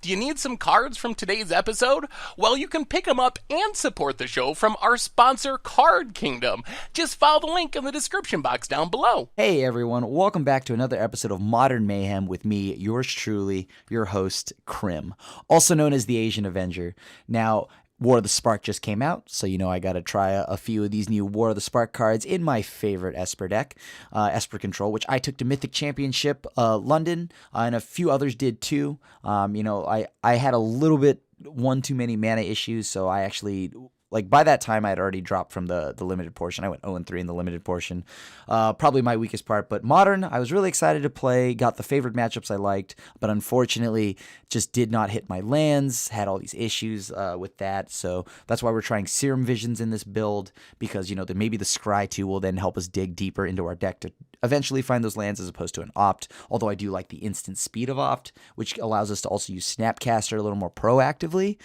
Do you need some cards from today's episode? Well, you can pick them up and support the show from our sponsor, Card Kingdom. Just follow the link in the description box down below. Hey everyone, welcome back to another episode of Modern Mayhem with me, yours truly, your host, Krim, also known as the Asian Avenger. Now, War of the Spark just came out, so you know I gotta try a few of these new War of the Spark cards in my favorite Esper deck, Esper Control, which I took to Mythic Championship London, and a few others did too. I had a little bit one too many mana issues, so I actually, like, by that time I had already dropped from the limited portion. I went 0-3 in the limited portion. Probably my weakest part, but Modern, I was really excited to play, got the favored matchups I liked, but unfortunately just did not hit my lands, had all these issues with that, so that's why we're trying Serum Visions in this build, because, you know, maybe the Scry 2 will then help us dig deeper into our deck to eventually find those lands as opposed to an Opt, although I do like the instant speed of Opt, which allows us to also use Snapcaster a little more proactively.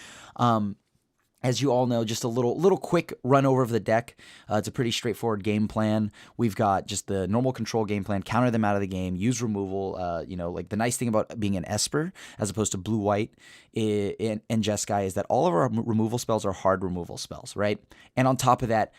As you all know, just a little quick run over of the deck. It's a pretty straightforward game plan. We've got just the normal control game plan, counter them out of the game, use removal. Like the nice thing about being an Esper as opposed to blue-white and Jeskai is that all of our removal spells are hard removal spells, right? And on top of that,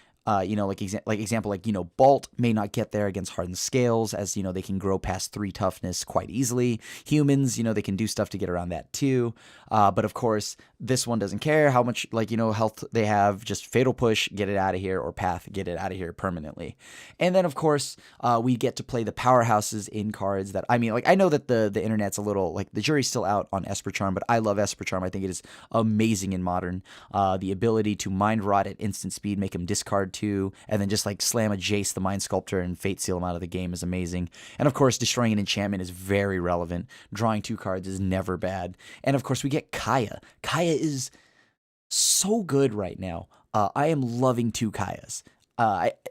Bolt may not get there against Hardened Scales, as, you know, they can grow past 3 toughness quite easily. Humans, you know, they can do stuff to get around that too. But of course, this one doesn't care how much, health they have. Just Fatal Push, get it out of here, or Path, get it out of here permanently. And then, of course, we get to play the powerhouses in cards that, I know that the internet's a little, the jury's still out on Esper Charm, but I love Esper Charm. I think it is amazing in Modern. The ability to Mind Rot at instant speed, make him discard 2, and then just slam a Jace the Mind Sculptor and Fate Seal him out of the game is amazing. And of course, destroying an enchantment is very relevant. Drawing 2 cards is never bad. And of course, we get Kaya. Kaya is so good right now. I am loving 2 Kayas.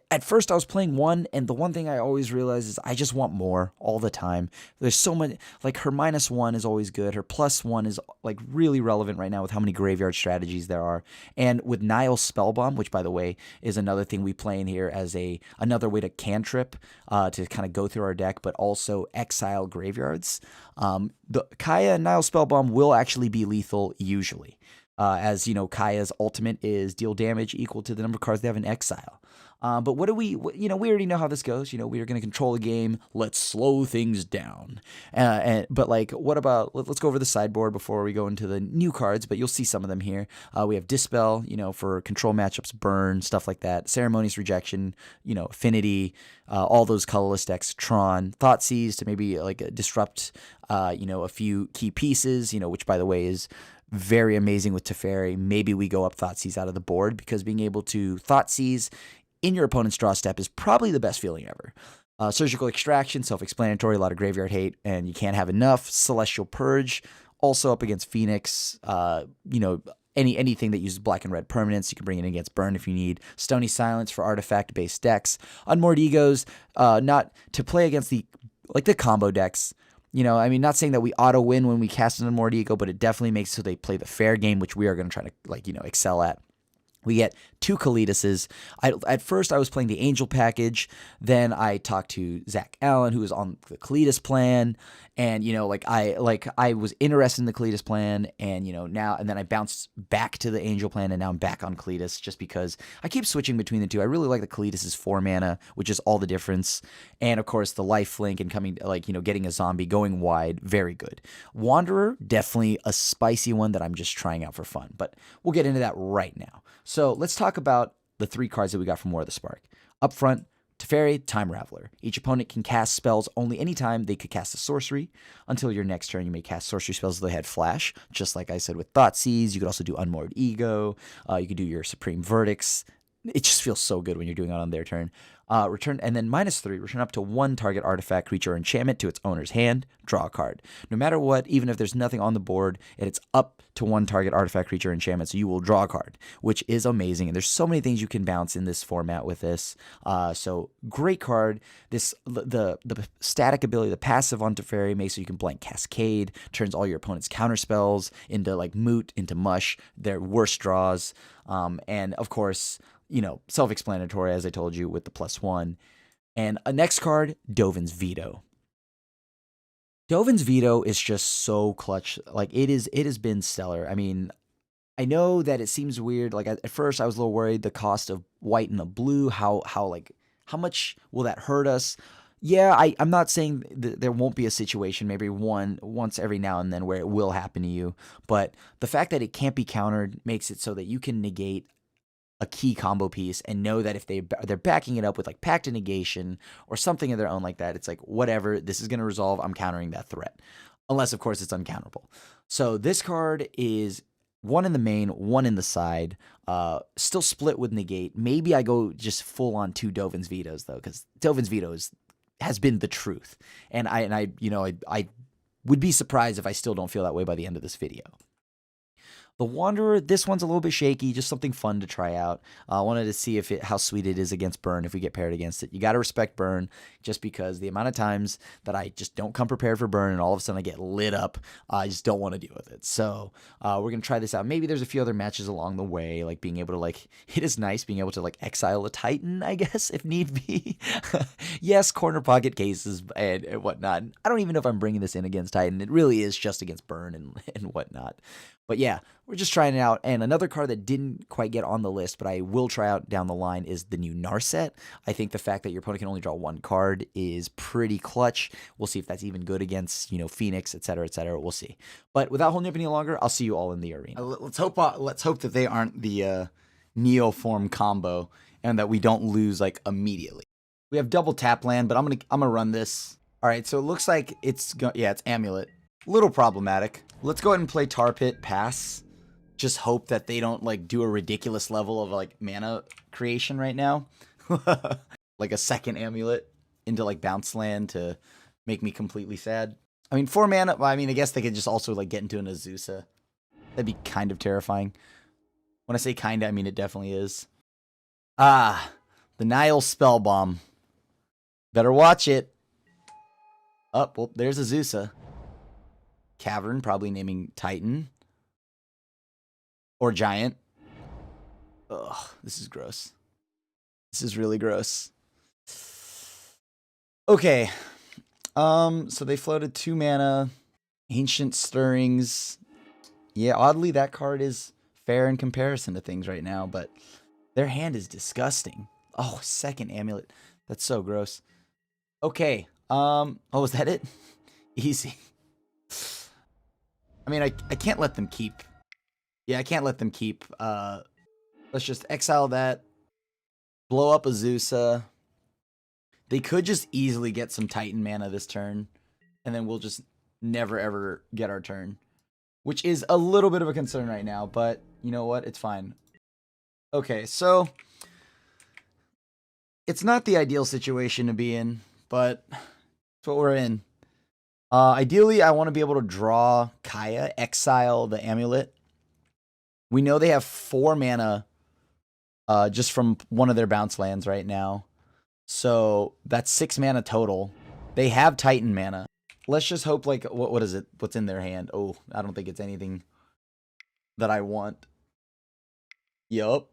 At first I was playing 1, and the one thing I always realize is I just want more all the time. There's so many, her -1 is always good. Her +1 is really relevant right now with how many graveyard strategies there are. And with Nile Spellbomb, which by the way is another thing we play in here as another way to cantrip to kind of go through our deck, but also exile graveyards. The Kaya and Nile Spellbomb will actually be lethal usually. As you know, Kaya's ultimate is deal damage equal to the number of cards they have in exile. But we already know how this goes. You know, we are going to control the game. Let's slow things down. What about, let's go over the sideboard before we go into the new cards, but you'll see some of them here. We have Dispel, for control matchups, Burn, stuff like that. Ceremonious Rejection, Affinity, all those colorless decks, Tron, Thoughtseize to maybe disrupt, a few key pieces, which by the way is very amazing with Teferi. Maybe we go up Thoughtseize out of the board, because being able to Thoughtseize in your opponent's draw step is probably the best feeling ever. Surgical Extraction, self-explanatory, a lot of graveyard hate, and you can't have enough. Celestial Purge, also up against Phoenix. Anything that uses black and red permanents, you can bring it in against Burn if you need. Stony Silence for artifact-based decks. Unmoored Egos, not to play against the combo decks. Not saying that we auto-win when we cast an Unmoored Ego, but it definitely makes it so they play the fair game, which we are going to try to, excel at. We get 2 Kalidases. At first, I was playing the Angel package. Then I talked to Zach Allen, who was on the Kalidas plan, and I was interested in the Kalidas plan, and then I bounced back to the Angel plan, and now I'm back on Kalidas just because I keep switching between the two. I really like the Kalidas' 4 mana, which is all the difference, and of course the lifelink and coming getting a zombie, going wide, very good. Wanderer, definitely a spicy one that I'm just trying out for fun, but we'll get into that right now. So let's talk about the 3 cards that we got from War of the Spark. Up front, Teferi, Time Raveler. Each opponent can cast spells only anytime they could cast a sorcery. Until your next turn, you may cast sorcery spells if they had flash, just like I said with Thoughtseize. You could also do Unmoored Ego. You could do your Supreme Verdicts. It just feels so good when you're doing it on their turn. Return, and then -3, return up to 1 target artifact, creature, or enchantment to its owner's hand, draw a card. No matter what, even if there's nothing on the board, it's up to 1 target artifact, creature, or enchantment, so you will draw a card, which is amazing. And there's so many things you can bounce in this format with this. So great card. The static ability, the passive on Teferi makes so you can blank Cascade, turns all your opponent's counter spells into moot, into mush, their worst draws. And of course, self-explanatory, as I told you, with the +1. And a next card, Dovin's Veto. Dovin's Veto is just so clutch. Like it has been stellar. I mean, I know that it seems weird. Like at first I was a little worried the cost of white and a blue, how much will that hurt us? Yeah, I'm not saying there won't be a situation, maybe once every now and then, where it will happen to you. But the fact that it can't be countered makes it so that you can negate a key combo piece and know that if they're backing it up with like Pact of Negation or something of their own like that, it's like, whatever, this is going to resolve, I'm countering that threat. Unless, of course, it's uncounterable. So this card is one in the main, one in the side, still split with negate. Maybe I go just full on 2 Dovin's Vetoes, though, because Dovin's Veto has been the truth. And I would be surprised if I still don't feel that way by the end of this video. The Wanderer, this one's a little bit shaky, just something fun to try out. I wanted to see how sweet it is against Burn if we get paired against it. You got to respect Burn, just because the amount of times that I just don't come prepared for Burn and all of a sudden I get lit up, I just don't want to deal with it. So we're going to try this out. Maybe there's a few other matches along the way, like being able to it is nice being able to exile a Titan, I guess, if need be. Yes, corner pocket cases and whatnot. I don't even know if I'm bringing this in against Titan. It really is just against Burn and whatnot. But yeah, we're just trying it out. And another card that didn't quite get on the list, but I will try out down the line, is the new Narset. I think the fact that your opponent can only draw 1 card is pretty clutch. We'll see if that's even good against, Phoenix, etc., etc. We'll see. But without holding up any longer, I'll see you all in the arena. Let's hope that they aren't the Neoform combo and that we don't lose immediately. We have double tap land, but I'm gonna run this. All right, so it looks like it's Amulet. Little problematic. Let's go ahead and play Tar Pit, pass. Just hope that they don't do a ridiculous level of mana creation right now. Like a second Amulet into bounce land to make me completely sad. I mean, 4 mana, well, I mean, I guess they could just also get into an Azusa. That'd be kind of terrifying. When I say kinda, I mean it definitely is. Ah, the Nile Spellbomb. Better watch it. Oh, well, there's Azusa. Cavern, probably naming Titan. Or Giant. Ugh, this is gross. This is really gross. Okay. So they floated 2 mana. Ancient Stirrings. Yeah, oddly, that card is fair in comparison to things right now, but their hand is disgusting. Oh, second Amulet. That's so gross. Okay. Oh, is that it? Easy. I mean, I can't let them keep. Yeah, I can't let them keep. Let's just exile that. Blow up Azusa. They could just easily get some Titan mana this turn, and then we'll just never ever get our turn, which is a little bit of a concern right now, but you know what? It's fine. Okay, so it's not the ideal situation to be in, but it's what we're in. Ideally, I want to be able to draw Kaya, exile the Amulet. We know they have 4 mana just from one of their bounce lands right now. So that's 6 mana total. They have Titan mana. Let's just hope, what is it? What's in their hand? Oh, I don't think it's anything that I want. Yup.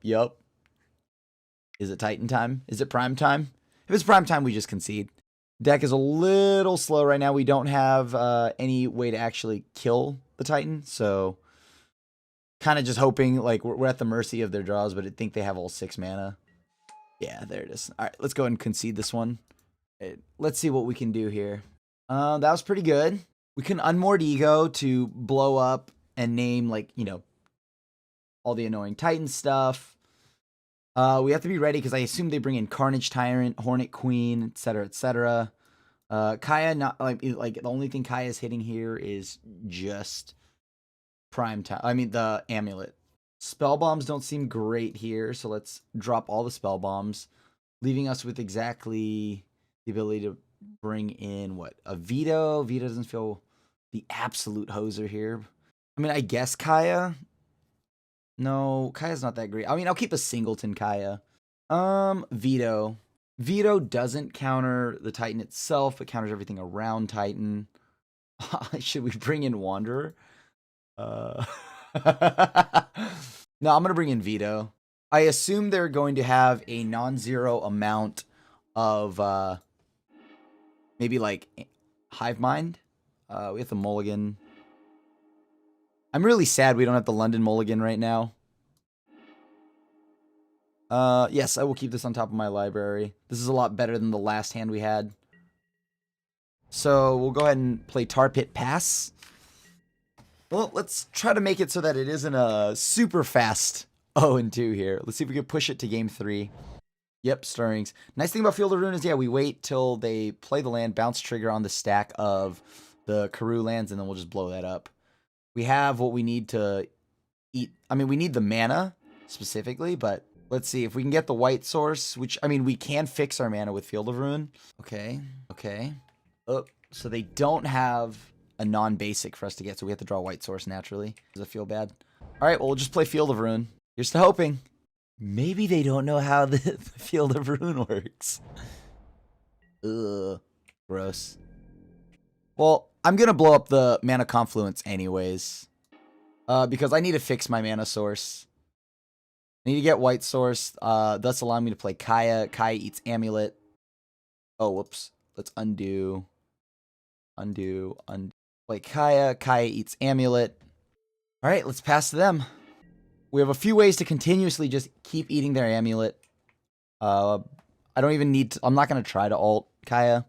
Is it Titan time? Is it prime time? If it's prime time, we just concede. Deck is a little slow right now. We don't have any way to actually kill the Titan, so kind of just hoping, we're at the mercy of their draws, but I think they have all 6 mana. Yeah, there it is. All right, let's go ahead and concede this one. Let's see what we can do here. That was pretty good. We can Unmoored Ego to blow up and name, all the annoying Titan stuff. We have to be ready because I assume they bring in Carnage Tyrant, Hornet Queen, etc., etc. Kaya, not the only thing Kaya's hitting here is just prime time. I mean, the Amulet. Spell bombs don't seem great here, so let's drop all the spell bombs, leaving us with exactly the ability to bring in a Veto. Veto doesn't feel the absolute hoser here. I mean, I guess Kaya. No, Kaya's not that great. I mean, I'll keep a Singleton Kaya. Veto. Veto doesn't counter the Titan itself, it counters everything around Titan. Should we bring in Wanderer? No, I'm going to bring in Veto. I assume they're going to have a non-zero amount of maybe Hive Mind. We have the mulligan. I'm really sad we don't have the London mulligan right now. Yes, I will keep this on top of my library. This is a lot better than the last hand we had. So we'll go ahead and play Tar Pit Pass. Well, let's try to make it so that it isn't a super fast 0-2 here. Let's see if we can push it to game 3. Yep, stirrings. Nice thing about Field of Ruin is, yeah, we wait till they play the land, bounce trigger on the stack of the Karoo lands, and then we'll just blow that up. We have what we need to eat. I mean, we need the mana specifically, but let's see if we can get the white source, which, I mean, we can fix our mana with Field of Ruin. Okay, okay. Oh, so they don't have a non-basic for us to get, so we have to draw white source naturally. Does it feel bad? All right, well, we'll just play Field of Ruin. Here's to hoping. Maybe they don't know how the Field of Ruin works. Ugh, gross. Well, I'm going to blow up the Mana Confluence anyways, because I need to fix my mana source. I need to get white source, thus allowing me to play Kaya. Kaya eats Amulet. Oh, whoops. Let's undo. Undo. Play Kaya. Kaya eats Amulet. All right, let's pass to them. We have a few ways to continuously just keep eating their Amulet. I don't even need to, I'm not going to try to ult Kaya.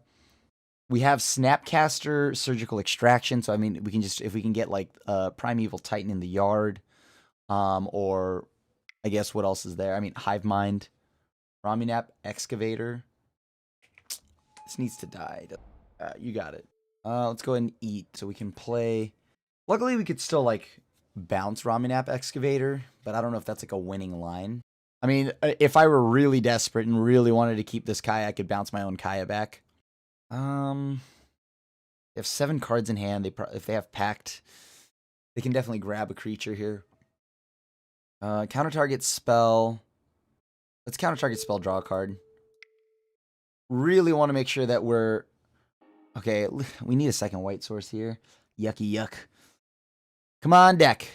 We have Snapcaster, Surgical Extraction, so I mean, we can just, if we can get like Primeval Titan in the yard, or I guess what else is there? I mean, Hive Mind, Raminap, Excavator. This needs to die. You got it. Let's go ahead and eat so we can play. Luckily, we could still like bounce Raminap Excavator, but I don't know if that's like a winning line. I mean, if I were really desperate and really wanted to keep this Kaya, I could bounce my own Kaya back. They have 7 cards in hand. If they have Pact, they can definitely grab a creature here. Counter target spell. Let's counter target spell, draw a card. Really want to make sure that we're... Okay, we need a second white source here. Yucky yuck. Come on, deck.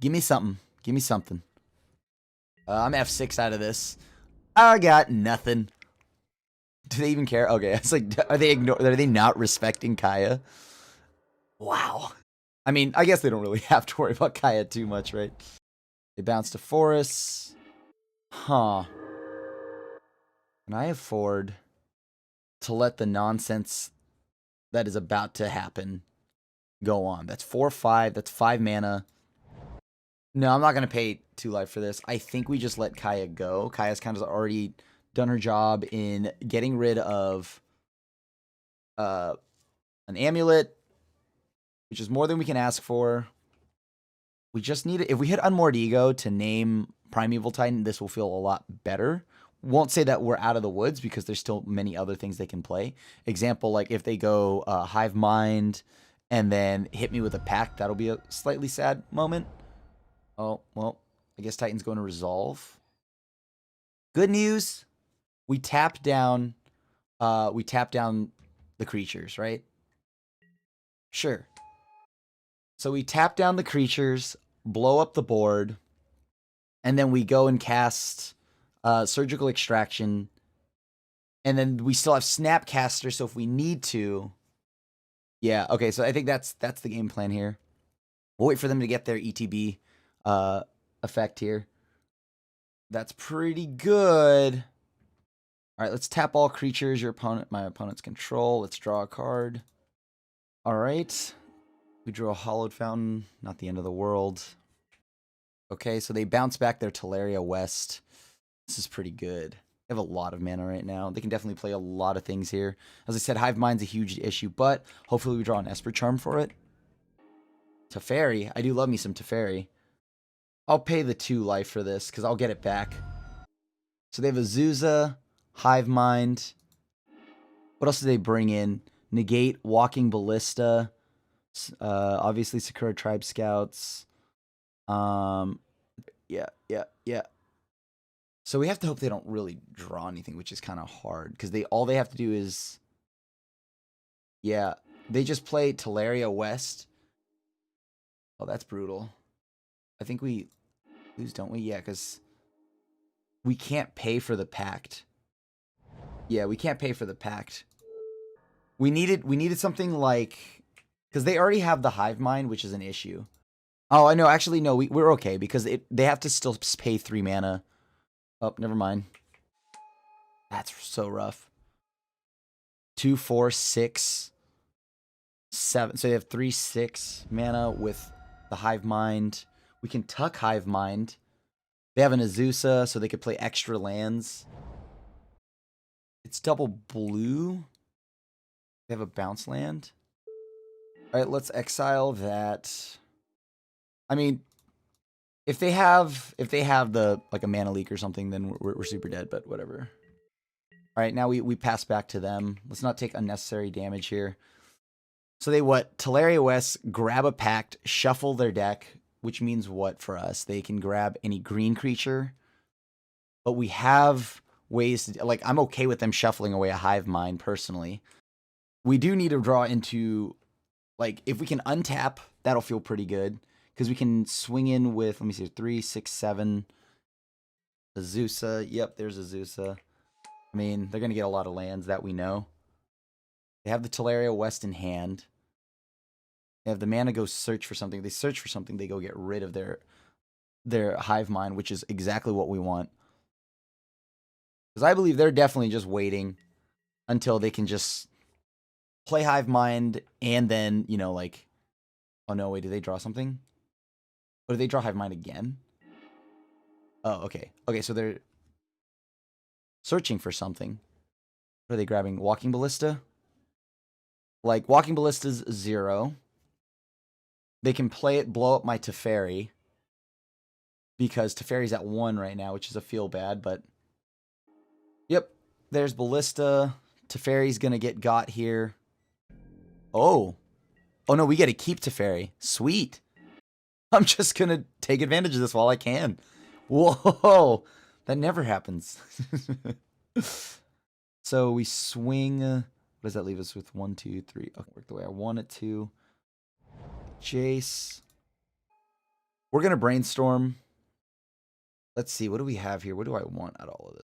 Give me something. Give me something. I'm F6 out of this. I got nothing. Do they even care? Okay, it's like, are they not respecting Kaya? Wow. I mean, I guess they don't really have to worry about Kaya too much, right? They bounce to forests. Huh. Can I afford to let the nonsense that is about to happen go on? That's 4/5. That's 5 mana. No, I'm not going to pay 2 life for this. I think we just let Kaya go. Kaya's kind of already done her job in getting rid of an amulet, which is more than we can ask for. We just need it. If we hit Unmoored Ego to name Primeval Titan, this will feel a lot better. Won't say that we're out of the woods because there's still many other things they can play. Example, like if they go Hive Mind and then hit me with a Pact, that'll be a slightly sad moment. Oh, well, I guess Titan's going to resolve. Good news. We tap down the creatures, right? Sure. So we tap down the creatures, blow up the board, and then we go and cast Surgical Extraction. And then we still have Snapcaster, so if we need to... Yeah, okay, so I think that's the game plan here. We'll wait for them to get their ETB effect here. That's pretty good. All right, let's tap all creatures my opponent's control. Let's draw a card. All right. We drew a Hollowed Fountain. Not the end of the world. Okay, so they bounce back their Teleria West. This is pretty good. They have a lot of mana right now. They can definitely play a lot of things here. As I said, Hive Mind's a huge issue, but hopefully we draw an Esper Charm for it. Teferi. I do love me some Teferi. I'll pay the 2 life for this, because I'll get it back. So they have Azusa, Hive Mind. What else do they bring in? Negate, Walking Ballista. Obviously Sakura Tribe Scouts. Yeah. So we have to hope they don't really draw anything, which is kind of hard. Because all they have to do is... Yeah, they just play Teleria West. Oh, that's brutal. I think we lose, don't we? Yeah, because we can't pay for the Pact. Yeah, we can't pay for the Pact. We needed something like... Because they already have the hive mind, which is an issue. Oh, I know. Actually, no, we're okay because they have to still pay 3 mana. Oh, never mind. That's so rough. 2, 4, 6, 7. So they have 3, 6 mana with the hive mind. We can tuck hive mind. They have an Azusa, so they could play extra lands. It's double blue. They have a bounce land. All right, let's exile that. I mean, if they have the like a mana leak or something, then we're super dead. But whatever. All right, now we pass back to them. Let's not take unnecessary damage here. So they what? Teleria West, grab a pact, shuffle their deck, which means what for us? They can grab any green creature, but we have ways to, like, I'm okay with them shuffling away a hive mind personally. We do need to draw into, like, if we can untap, that'll feel pretty good because we can swing in with, let me see, 3, 6, 7, Azusa. Yep, there's Azusa. I mean, they're going to get a lot of lands that we know. They have the Teleria West in hand. They have the mana go search for something. They search for something, they go get rid of their hive mind, which is exactly what we want. Because I believe they're definitely just waiting until they can just play hive mind and then, you know, like, oh no, wait, did they draw something? Or did they draw hive mind again? Oh, okay. Okay, so they're searching for something. What are they grabbing? Walking Ballista? Like, Walking Ballista's 0. They can play it, blow up my Teferi. Because Teferi's at 1 right now, which is a feel bad, but... Yep, there's Ballista. Teferi's gonna get got here. Oh. Oh no, we gotta keep Teferi. Sweet. I'm just gonna take advantage of this while I can. Whoa. That never happens. So we swing... what does that leave us with? 1, 2, 3. Okay, work the way I want it to. Jace. We're going to brainstorm. Let's see. What do we have here? What do I want out of all of this?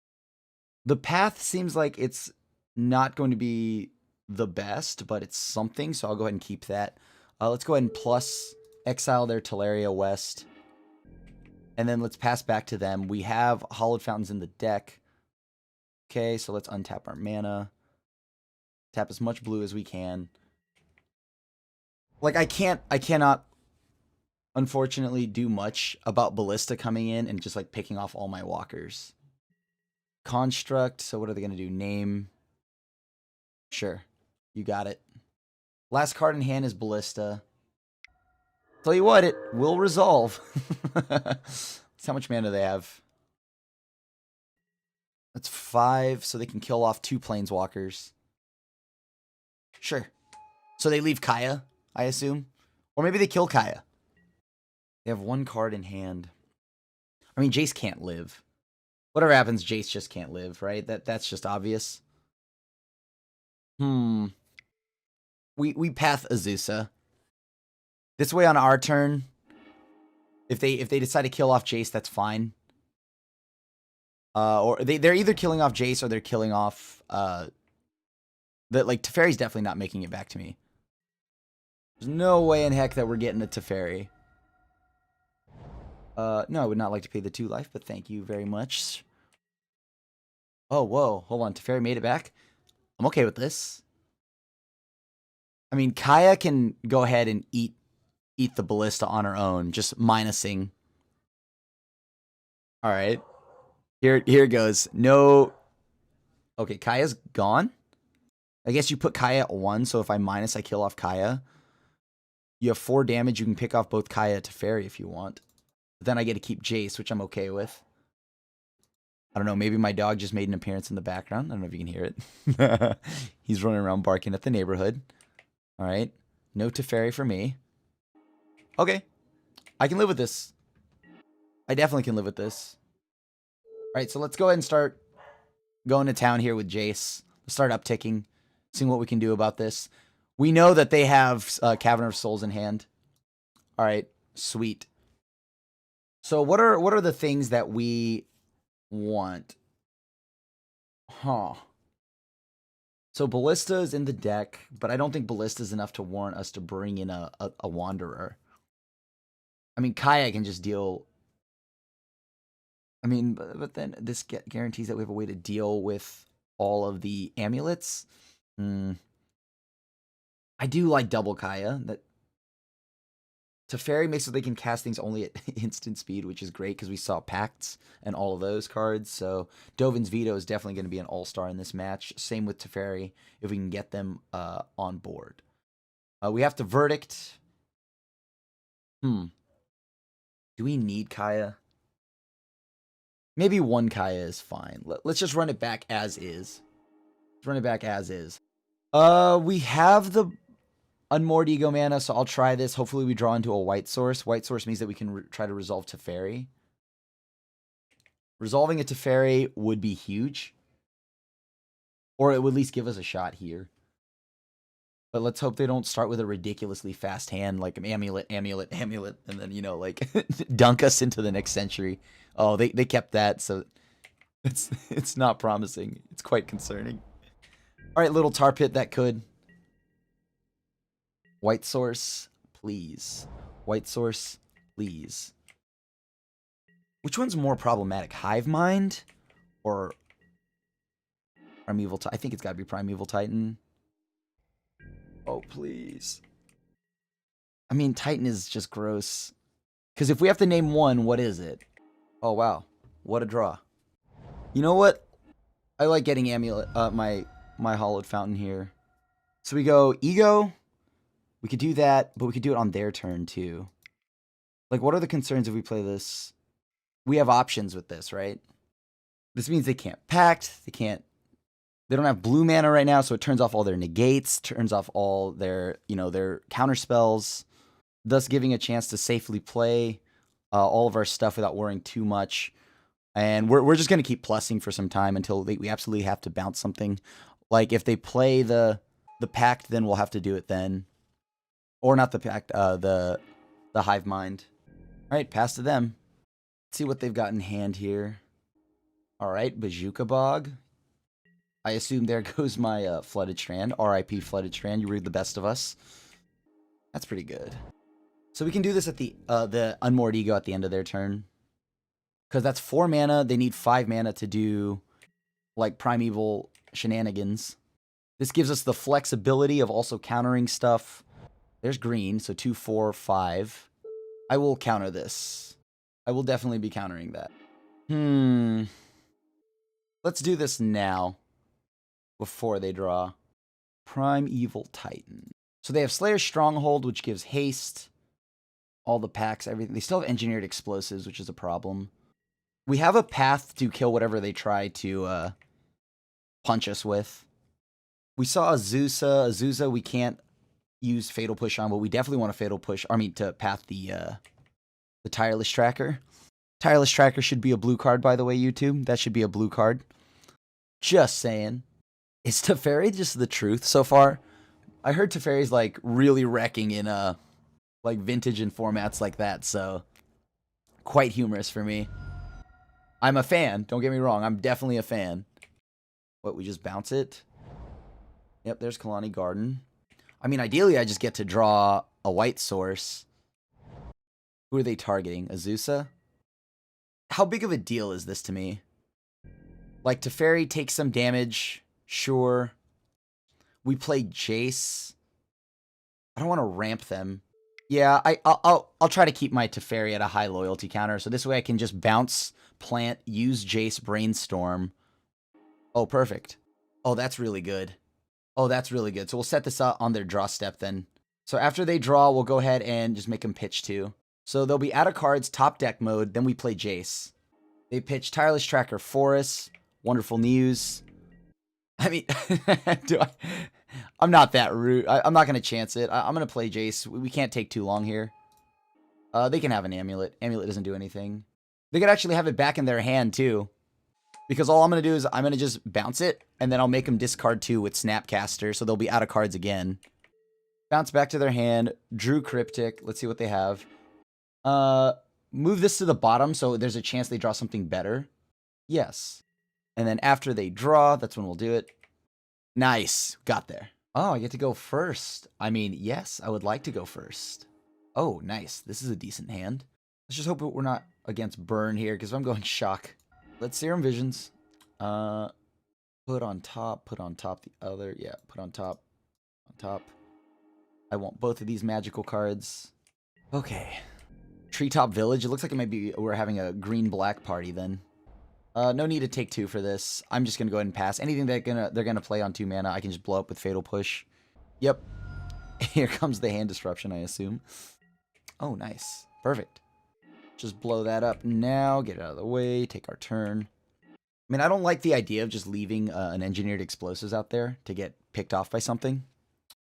The path seems like it's not going to be the best, but it's something. So I'll go ahead and keep that. Let's go ahead and plus exile their Teleria West. And then let's pass back to them. We have Hollowed Fountains in the deck. Okay, so let's untap our mana. Tap as much blue as we can. Like, I cannot, unfortunately, do much about Ballista coming in and just, like, picking off all my walkers. Construct, so what are they going to do? Name. Sure, you got it. Last card in hand is Ballista. Tell you what, it will resolve. That's how much mana they have. That's 5, so they can kill off 2 planeswalkers. Sure. So they leave Kaya, I assume. Or maybe they kill Kaya. They have 1 card in hand. I mean, Jace can't live. Whatever happens, Jace just can't live, right? That's just obvious. We path Azusa. This way on our turn, if they decide to kill off Jace, that's fine. Or they're either killing off Jace or they're killing off like Teferi's definitely not making it back to me. There's no way in heck that we're getting a Teferi. No, I would not like to pay the 2 life, but thank you very much. Oh, whoa. Hold on. Teferi made it back? I'm okay with this. I mean, Kaya can go ahead and eat the Ballista on her own, just minusing. All right. Here goes. No. Okay, Kaya's gone. I guess you put Kaya at 1, so if I minus, I kill off Kaya. You have 4 damage. You can pick off both Kaya and Teferi if you want. But then I get to keep Jace, which I'm okay with. I don't know. Maybe my dog just made an appearance in the background. I don't know if you can hear it. He's running around barking at the neighborhood. All right. No Teferi for me. Okay. I can live with this. I definitely can live with this. All right, so let's go ahead and start going to town here with Jace. Let's start upticking, seeing what we can do about this. We know that they have Cavern of Souls in hand. All right, sweet. So what are the things that we want? Huh. So Ballista is in the deck, but I don't think Ballista is enough to warrant us to bring in a Wanderer. I mean, Kaya can just deal... I mean, but then this guarantees that we have a way to deal with all of the amulets. I do like double Kaya. That Teferi makes so they can cast things only at instant speed, which is great because we saw Pacts and all of those cards. So Dovin's Veto is definitely going to be an all-star in this match. Same with Teferi if we can get them on board. We have to Verdict. Do we need Kaya? Maybe one Kaya is fine. Let's just run it back as is. Let's run it back as is. We have the Unmoored Ego mana, so I'll try this. Hopefully we draw into a white source. White source means that we can try to resolve Teferi. Resolving a Teferi would be huge. Or it would at least give us a shot here. But let's hope they don't start with a ridiculously fast hand, like an amulet, amulet, amulet, and then, you know, like, dunk us into the next century. Oh, they kept that, so it's not promising. It's quite concerning. All right, little tar pit that could. White source, please. White source, please. Which one's more problematic? Hive Mind or Primeval Titan? I think it's got to be Primeval Titan. Oh, please. I mean, Titan is just gross. Because if we have to name one, what is it? Oh, wow. What a draw. You know what? I like getting amulet, my Hollowed Fountain here. So we go Ego. We could do that, but we could do it on their turn, too. Like, what are the concerns if we play this? We have options with this, right? This means they can't Pact. They don't have blue mana right now, so it turns off all their negates, turns off all their, their counter spells, thus giving a chance to safely play all of our stuff without worrying too much. And we're just going to keep plussing for some time until we absolutely have to bounce something. Like, if they play the Pact, then we'll have to do it then. Or not the Pact, the Hive Mind. All right, pass to them. Let's see what they've got in hand here. All right, Bajuka Bog. I assume there goes my Flooded Strand. R.I.P. Flooded Strand. You were the best of us. That's pretty good. So we can do this at the Unmoored Ego at the end of their turn. Because that's 4 mana. They need 5 mana to do, like, Primeval shenanigans. This gives us the flexibility of also countering stuff. There's green, so 2, 4, 5. I will counter this. I will definitely be countering that. Let's do this now. Before they draw. Primeval Titan. So they have Slayer's Stronghold, which gives haste. All the packs, everything. They still have Engineered Explosives, which is a problem. We have a path to kill whatever they try to punch us with. We saw Azusa. Azusa we can't use Fatal Push on, but we definitely want to Fatal Push. I mean, to path the Tireless Tracker. Tireless Tracker should be a blue card, by the way, YouTube. That should be a blue card. Just saying. Is Teferi just the truth so far? I heard Teferi's like really wrecking in like vintage and formats like that, so quite humorous for me. I'm a fan, don't get me wrong, I'm definitely a fan. What, we just bounce it? Yep, there's Kalani Garden. I mean, ideally I just get to draw a white source. Who are they targeting? Azusa? How big of a deal is this to me? Like, Teferi takes some damage. Sure. We play Jace. I don't want to ramp them. Yeah, I'll try to keep my Teferi at a high loyalty counter. So this way I can just bounce, plant, use Jace, Brainstorm. Oh, perfect. Oh, that's really good. Oh, that's really good. So we'll set this up on their draw step then. So after they draw, we'll go ahead and just make them pitch too. So they'll be out of cards, top deck mode. Then we play Jace. They pitch Tireless Tracker, Forest, Wonderful News. I mean, I'm not that rude. I'm not going to chance it. I'm going to play Jace. We can't take too long here. They can have an Amulet. Amulet doesn't do anything. They could actually have it back in their hand, too. Because all I'm going to do is I'm going to just bounce it, and then I'll make them discard 2 with Snapcaster, so they'll be out of cards again. Bounce back to their hand. Drew Cryptic. Let's see what they have. Move this to the bottom, so there's a chance they draw something better. Yes. And then after they draw, that's when we'll do it. Nice. Got there. Oh, I get to go first. I mean, yes, I would like to go first. Oh, nice. This is a decent hand. Let's just hope we're not against burn here, because I'm going shock. Let's Serum Visions. Put on top the other. Yeah, put on top. I want both of these magical cards. Okay. Treetop Village. It looks like we're having a green-black party then. No need to take 2 for this. I'm just gonna go ahead and pass. Anything they're gonna play on 2 mana, I can just blow up with Fatal Push. Yep. Here comes the hand disruption, I assume. Oh, nice. Perfect. Just blow that up now. Get it out of the way. Take our turn. I mean, I don't like the idea of just leaving an engineered explosives out there to get picked off by something.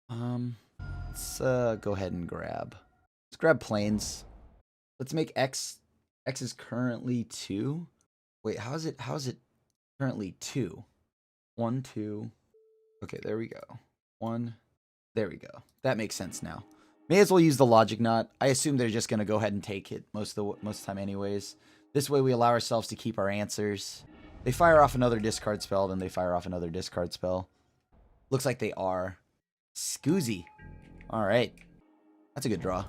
Let's go ahead and grab. Let's grab planes. Let's make X. X is currently 2. Wait, how is it currently 2? 1, 2. Okay, there we go. 1. There we go. That makes sense now. May as well use the Logic Knot. I assume they're just gonna go ahead and take it most of the time anyways. This way we allow ourselves to keep our answers. They fire off another discard spell, then they fire off another discard spell. Looks like they are. Scoozy. Alright. That's a good draw.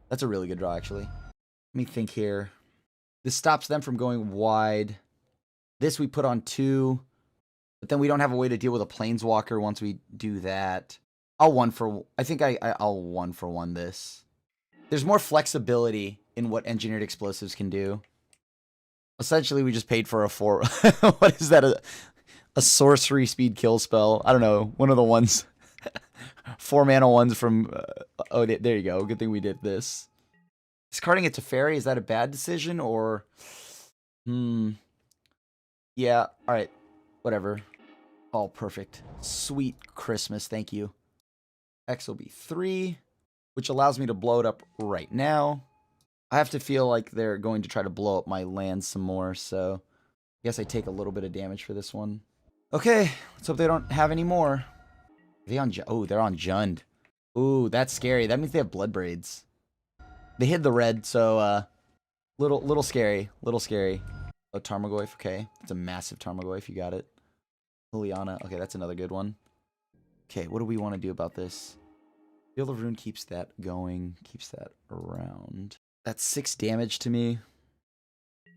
That's a really good draw, actually. Let me think here. This stops them from going wide. This we put on 2. But then we don't have a way to deal with a Planeswalker once we do that. I think I'll 1-for-1 this. There's more flexibility in what Engineered Explosives can do. Essentially, we just paid for a 4. What is that? A sorcery speed kill spell? I don't know. One of the ones. 4 mana ones from... oh, there you go. Good thing we did this. Discarding it to Fairy, is that a bad decision? Or... yeah, alright. Whatever. Oh, perfect. Sweet Christmas, thank you. X will be 3, which allows me to blow it up right now. I have to feel like they're going to try to blow up my land some more, so... I guess I take a little bit of damage for this one. Okay, let's hope they don't have any more. Are they on oh, they're on Jund. Ooh, that's scary. That means they have Blood Braids. They hid the red, so little scary. Little scary. Oh, Tarmogoyf, okay. It's a massive Tarmogoyf, you got it. Liliana, okay, that's another good one. Okay, what do we want to do about this? Field of Ruin keeps that going, keeps that around. That's 6 damage to me.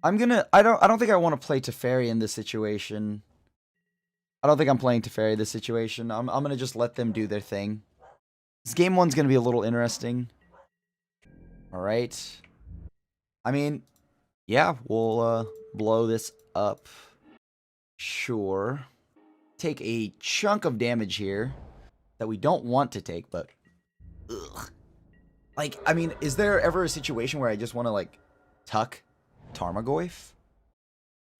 I don't think I want to play Teferi in this situation. I don't think I'm playing Teferi this situation. I'm gonna just let them do their thing. This game 1's gonna be a little interesting. Alright. I mean, yeah, we'll blow this up. Sure. Take a chunk of damage here that we don't want to take, but ugh. Like, I mean, is there ever a situation where I just want to, like, tuck Tarmogoyf?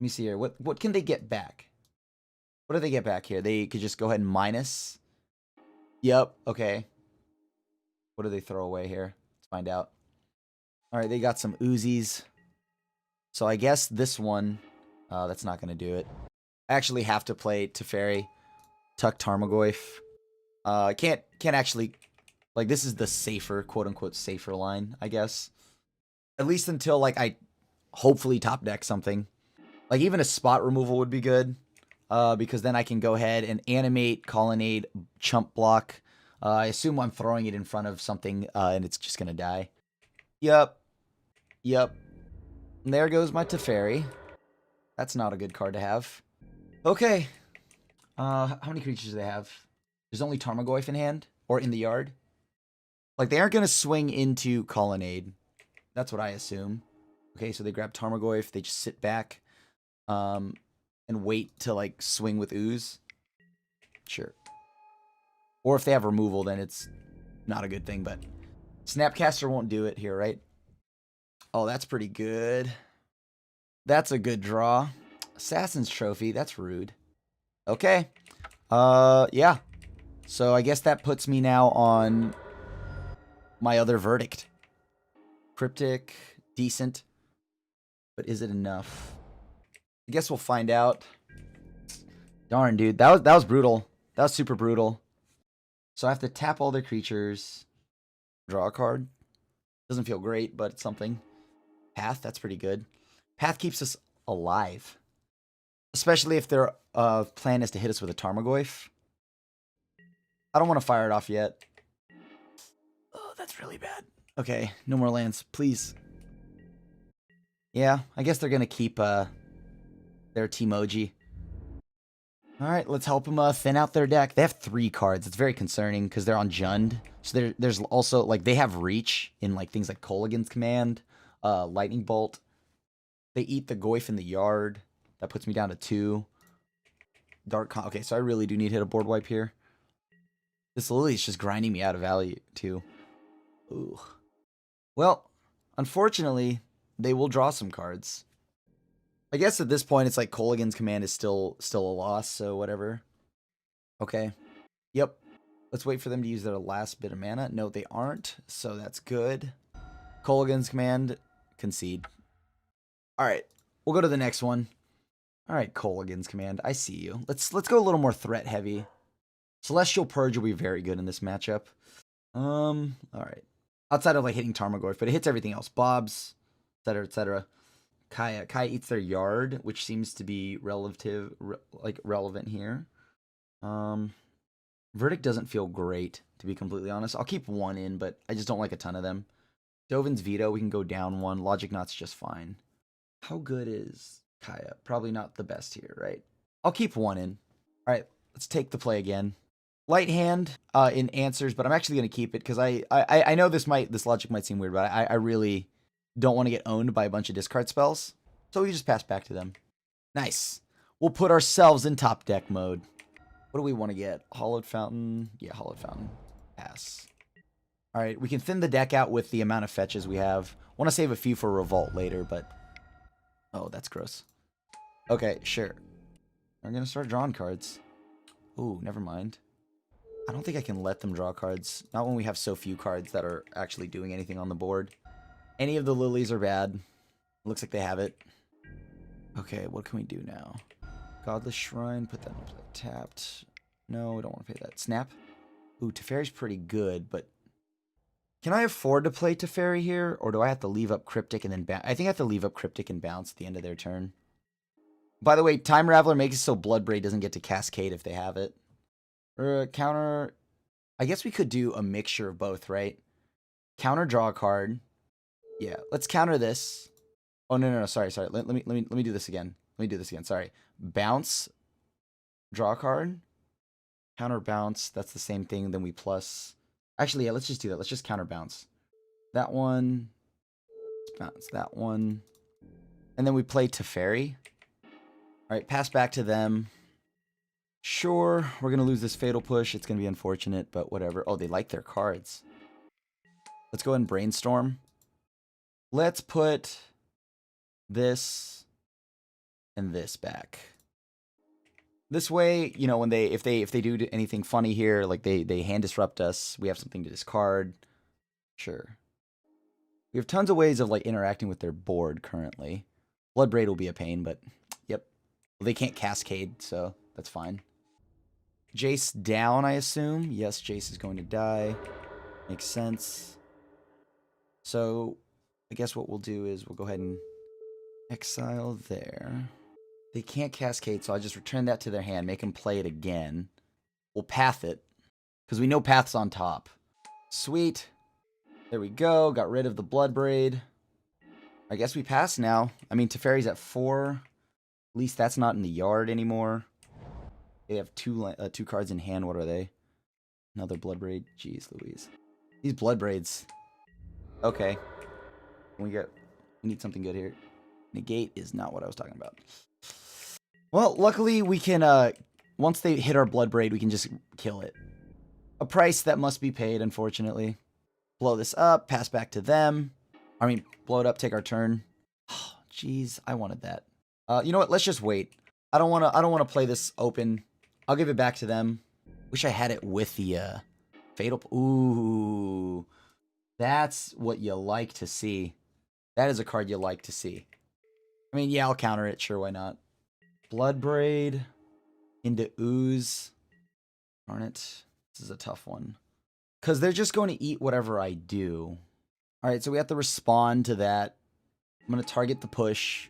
Let me see here. What can they get back? What do they get back here? They could just go ahead and minus. Yep, okay. What do they throw away here? Let's find out. Alright, they got some Uzis. So I guess this one, that's not going to do it. I actually have to play Teferi. Tuck Tarmogoyf. I can't actually... Like, this is the safer, quote-unquote, safer line, I guess. At least until, like, I hopefully top deck something. Like, even a spot removal would be good. Because then I can go ahead and animate, colonnade, chump block. I assume I'm throwing it in front of something, and it's just going to die. Yep. And there goes my Teferi. That's not a good card to have. Okay. How many creatures do they have? There's only Tarmogoyf in hand? Or in the yard? Like, they aren't going to swing into Colonnade. That's what I assume. Okay, so they grab Tarmogoyf. They just sit back. And wait to, like, swing with Ooze. Sure. Or if they have removal, then it's not a good thing, but... Snapcaster won't do it here, right? Oh, that's pretty good. That's a good draw. Assassin's Trophy, that's rude. Okay. Yeah. So I guess that puts me now on my other verdict. Cryptic, decent. But is it enough? I guess we'll find out. Darn, dude. That was brutal. That was super brutal. So I have to tap all their creatures. Draw a card. Doesn't feel great, but it's something. Path, that's pretty good. Path keeps us alive. Especially if their plan is to hit us with a Tarmogoyf. I don't want to fire it off yet. Oh, that's really bad. Okay, no more lands, please. Yeah, I guess they're going to keep their Temoji. All right, let's help them thin out their deck. They have 3 cards. It's very concerning because they're on Jund. So there's also, like, they have reach in, like, things like Kolaghan's Command, Lightning Bolt. They eat the Goyf in the yard. That puts me down to 2. Okay, so I really do need to hit a board wipe here. This Lily is just grinding me out of value, too. Ooh. Well, unfortunately, they will draw some cards. I guess at this point, it's like Kolaghan's Command is still a loss, so whatever. Okay. Yep. Let's wait for them to use their last bit of mana. No, they aren't, so that's good. Kolaghan's Command, concede. All right, we'll go to the next one. All right, Kolaghan's Command, I see you. Let's go a little more threat heavy. Celestial Purge will be very good in this matchup. All right. Outside of like hitting Tarmogoyf, but it hits everything else. Bobs, etc., etc. Kaya eats their yard, which seems to be relevant here. Verdict doesn't feel great, to be completely honest. I'll keep 1 in, but I just don't like a ton of them. Dovin's Veto, we can go down 1. Logic Knot's just fine. How good is Kaya? Probably not the best here, right? I'll keep 1 in. All right, let's take the play again. Light hand in answers, but I'm actually going to keep it because I know this logic might seem weird, but I really don't want to get owned by a bunch of discard spells. So we just pass back to them. Nice. We'll put ourselves in top deck mode. What do we want to get? Hollowed Fountain. Yeah, Hollowed Fountain. Pass. All right, we can thin the deck out with the amount of fetches we have. Want to save a few for Revolt later, but... Oh, that's gross. Okay, sure. We're going to start drawing cards. Ooh, never mind. I don't think I can let them draw cards. Not when we have so few cards that are actually doing anything on the board. Any of the lilies are bad. Looks like they have it. Okay, what can we do now? Godless Shrine, put that in play. Tapped. No, we don't want to pay that. Snap. Ooh, Teferi's pretty good, but... Can I afford to play Teferi here? Or do I have to leave up Cryptic and then bounce? I think I have to leave up Cryptic and bounce at the end of their turn. By the way, Time Raveler makes it so Bloodbraid doesn't get to Cascade if they have it. Counter... I guess we could do a mixture of both, right? Counter draw a card. Yeah, let's counter this. Oh, no, sorry. Let me do this again. Sorry. Bounce. Draw a card. Counter bounce. That's the same thing. Then we plus... Actually, yeah, let's just do that. Let's just counter bounce. That one. Let's bounce that one. And then we play Teferi. All right, pass back to them. Sure, we're going to lose this Fatal Push. It's going to be unfortunate, but whatever. Oh, they like their cards. Let's go ahead and Brainstorm. Let's put this and this back. This way, you know, when if they do anything funny here, like they hand disrupt us, we have something to discard. Sure. We have tons of ways of like interacting with their board currently. Bloodbraid will be a pain, but yep. Well, they can't Cascade, so that's fine. Jace down, I assume. Yes, Jace is going to die. Makes sense. So I guess what we'll do is we'll go ahead and exile there. They can't Cascade, so I'll just return that to their hand, make them play it again. We'll Path it, because we know Path's on top. Sweet. There we go. Got rid of the Bloodbraid. I guess we pass now. I mean, Teferi's at 4. At least that's not in the yard anymore. They have two cards in hand. What are they? Another Bloodbraid. Jeez Louise. These Bloodbraids. Okay. We need something good here. Negate is not what I was talking about. Well, luckily we can, once they hit our Bloodbraid, we can just kill it. A price that must be paid, unfortunately. Blow this up, pass back to them. I mean, blow it up, take our turn. Oh, jeez, I wanted that. You know what? Let's just wait. I don't want to play this open. I'll give it back to them. Wish I had it with the Fatal. Ooh, that's what you like to see. That is a card you like to see. I mean, yeah, I'll counter it. Sure, why not? Bloodbraid into Ooze. Darn it. This is a tough one. Because they're just going to eat whatever I do. All right, so we have to respond to that. I'm going to target the push.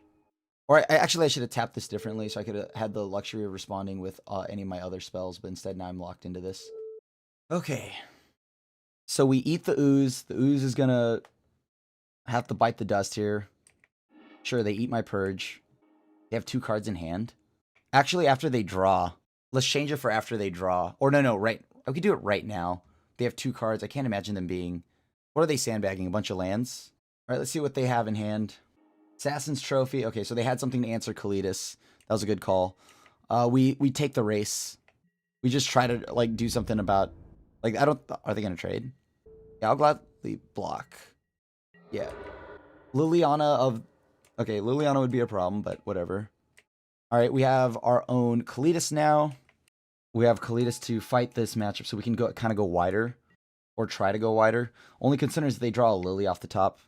Or I should have tapped this differently so I could have had the luxury of responding with any of my other spells. But instead, now I'm locked into this. Okay. So we eat the ooze. The ooze is going to have to bite the dust here. Sure, they eat my purge. They have 2 cards in hand. Actually, after they draw. Let's change it for after they draw. Or no, right. We could do it right now. They have 2 cards. I can't imagine them being... What are they sandbagging? A bunch of lands? All right, let's see what they have in hand. Assassin's Trophy. Okay, so they had something to answer Kalidas. That was a good call. We take the race. We just try to, like, do something about... Like, I don't... Are they going to trade? Yeah, I'll gladly block. Yeah. Liliana of... Okay, Liliana would be a problem, but whatever. All right, we have our own Kalidas now. We have Kalidas to fight this matchup, so we can go kind of go wider. Or try to go wider. Only concern is they draw a Lily off the top.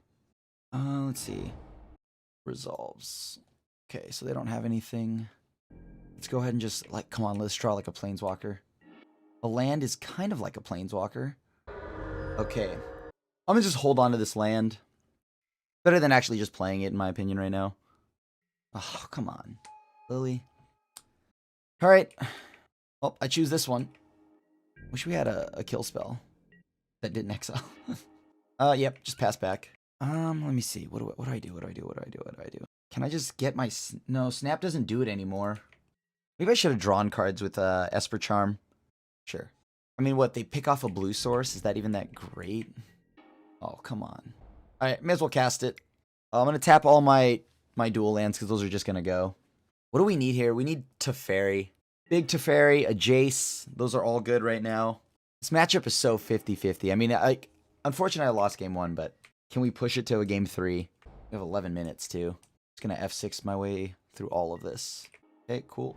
Let's see. Resolves. Okay, so they don't have anything. Let's go ahead and just, like, come on, let's draw like a Planeswalker. A land is kind of like a Planeswalker. Okay. I'm gonna just hold on to this land. Better than actually just playing it, in my opinion, right now. Oh, come on. Lily. Alright. Well, I choose this one. Wish we had a kill spell that didn't exile. Yep, just pass back. Let me see. What do I do? What do I do? Can I just get my... No, Snap doesn't do it anymore. Maybe I should have drawn cards with Esper Charm. Sure. I mean, what? They pick off a blue source? Is that even that great? Oh, come on. Alright, may as well cast it. I'm going to tap all my dual lands because those are just going to go. What do we need here? We need Teferi. Big Teferi, a Jace. Those are all good right now. This matchup is so 50-50. I mean, unfortunately, I lost game 1, but can we push it to a game 3? We have 11 minutes, too. Just going to F6 my way through all of this. Okay, cool.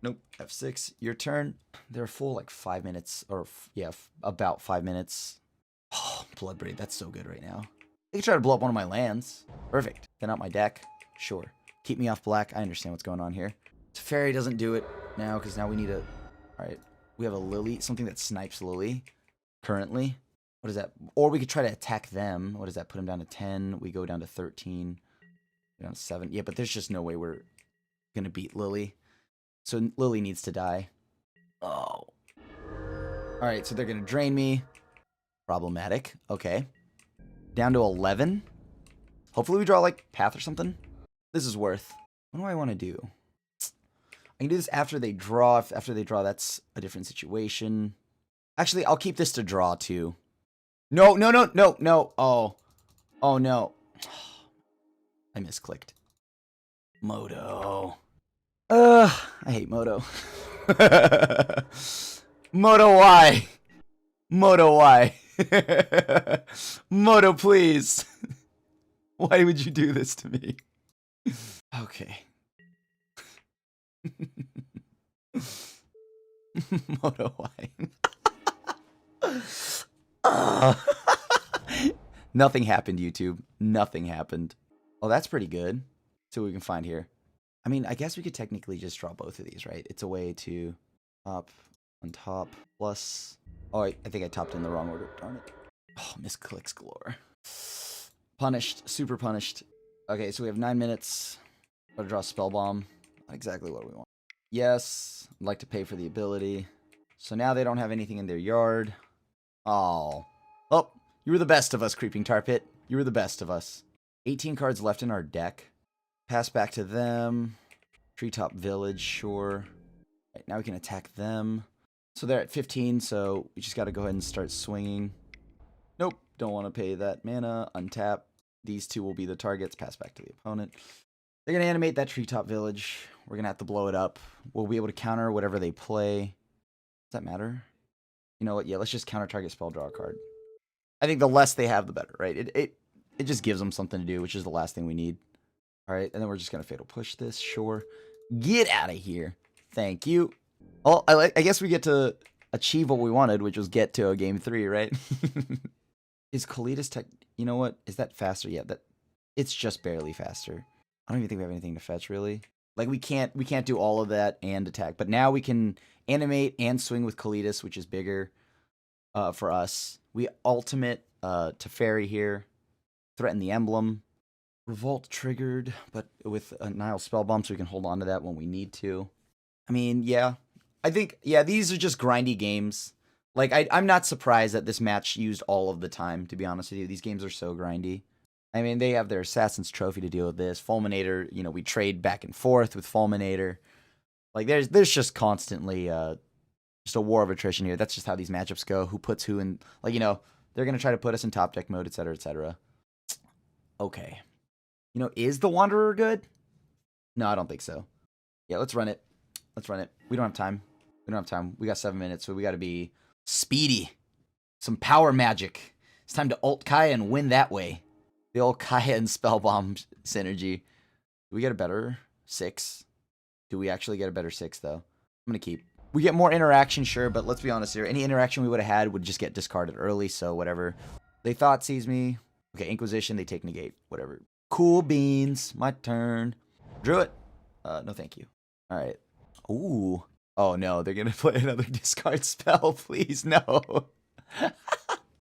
Nope, F6, your turn. They're full, like, 5 minutes, or, yeah, about 5 minutes. Oh, Bloodbraid, that's so good right now. They can try to blow up one of my lands. Perfect. Then out my deck. Sure. Keep me off black. I understand what's going on here. Teferi doesn't do it now, because now we need a... Alright. We have a Lily. Something that snipes Lily. Currently. What is that? Or we could try to attack them. What does that? Put them down to 10. We go down to 13. Down to 7. Yeah, but there's just no way we're going to beat Lily. So Lily needs to die. Oh. Alright, so they're going to drain me. Problematic. Okay. Down to 11. Hopefully we draw, like, Path or something. This is worth. What do I want to do? I can do this after they draw. If after they draw, that's a different situation. Actually, I'll keep this to draw, too. No. Oh. Oh, no. I misclicked. Moto. I hate Moto. Moto, why? Moto, why? Moto, please. Why would you do this to me? Okay. Moto, why? Nothing happened, YouTube. Nothing happened. Oh, that's pretty good. See what we can find here. I mean, I guess we could technically just draw both of these, right? It's a way to top on top plus... Oh, I think I topped in the wrong order. Darn it. Oh, misclicks galore. Punished. Super punished. Okay, so we have 9 minutes. Gotta draw Spell Bomb. Not exactly what we want. Yes. I'd like to pay for the ability. So now they don't have anything in their yard. Oh. Oh, you were the best of us, Creeping Tar Pit. You were the best of us. 18 cards left in our deck. Pass back to them. Treetop Village, sure. Right, now we can attack them. So they're at 15, so we just got to go ahead and start swinging. Nope, don't want to pay that mana. Untap. These two will be the targets. Pass back to the opponent. They're going to animate that Treetop Village. We're going to have to blow it up. We'll be able to counter whatever they play. Does that matter? You know what? Yeah, let's just counter target spell, draw a card. I think the less they have, the better, right? It just gives them something to do, which is the last thing we need. All right, and then we're just going to Fatal Push this. Sure. Get out of here. Thank you. Well, I guess we get to achieve what we wanted, which was get to a game 3, right? Is Kalidas tech... You know what? Is that faster yet? It's just barely faster. I don't even think we have anything to fetch, really. Like, we can't do all of that and attack. But now we can animate and swing with Kalidas, which is bigger for us. We ultimate Teferi here. Threaten the emblem. Revolt triggered, but with a Nile Spellbomb, so we can hold on to that when we need to. I mean, yeah. I think, yeah, these are just grindy games. Like, I'm not surprised that this match used all of the time, to be honest with you. These games are so grindy. I mean, they have their Assassin's Trophy to deal with this. Fulminator, you know, we trade back and forth with Fulminator. Like, there's just constantly just a war of attrition here. That's just how these matchups go. Who puts who in, like, you know, they're going to try to put us in top deck mode, etc., etc. Okay. You know, is the Wanderer good? No, I don't think so. Yeah, let's run it. Let's run it. We don't have time. We don't have time. We got 7 minutes, so we got to be speedy. Some power magic. It's time to ult Kaya and win that way. The old Kaya and Spellbomb synergy. Do we get a better 6? Do we actually get a better 6, though? I'm going to keep. We get more interaction, sure, but let's be honest here. Any interaction we would have had would just get discarded early, so whatever. They thought sees me. Okay, Inquisition, they take negate. Whatever. Cool beans. My turn. Drew it. No, thank you. All right. Ooh. Oh, no, they're going to play another discard spell. Please, no.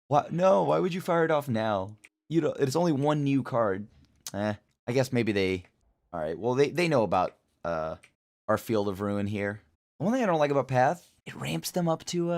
What? No, why would you fire it off now? You know, it's only one new card. I guess maybe they... All right, well, they know about our Field of Ruin here. The one thing I don't like about Path, it ramps them up to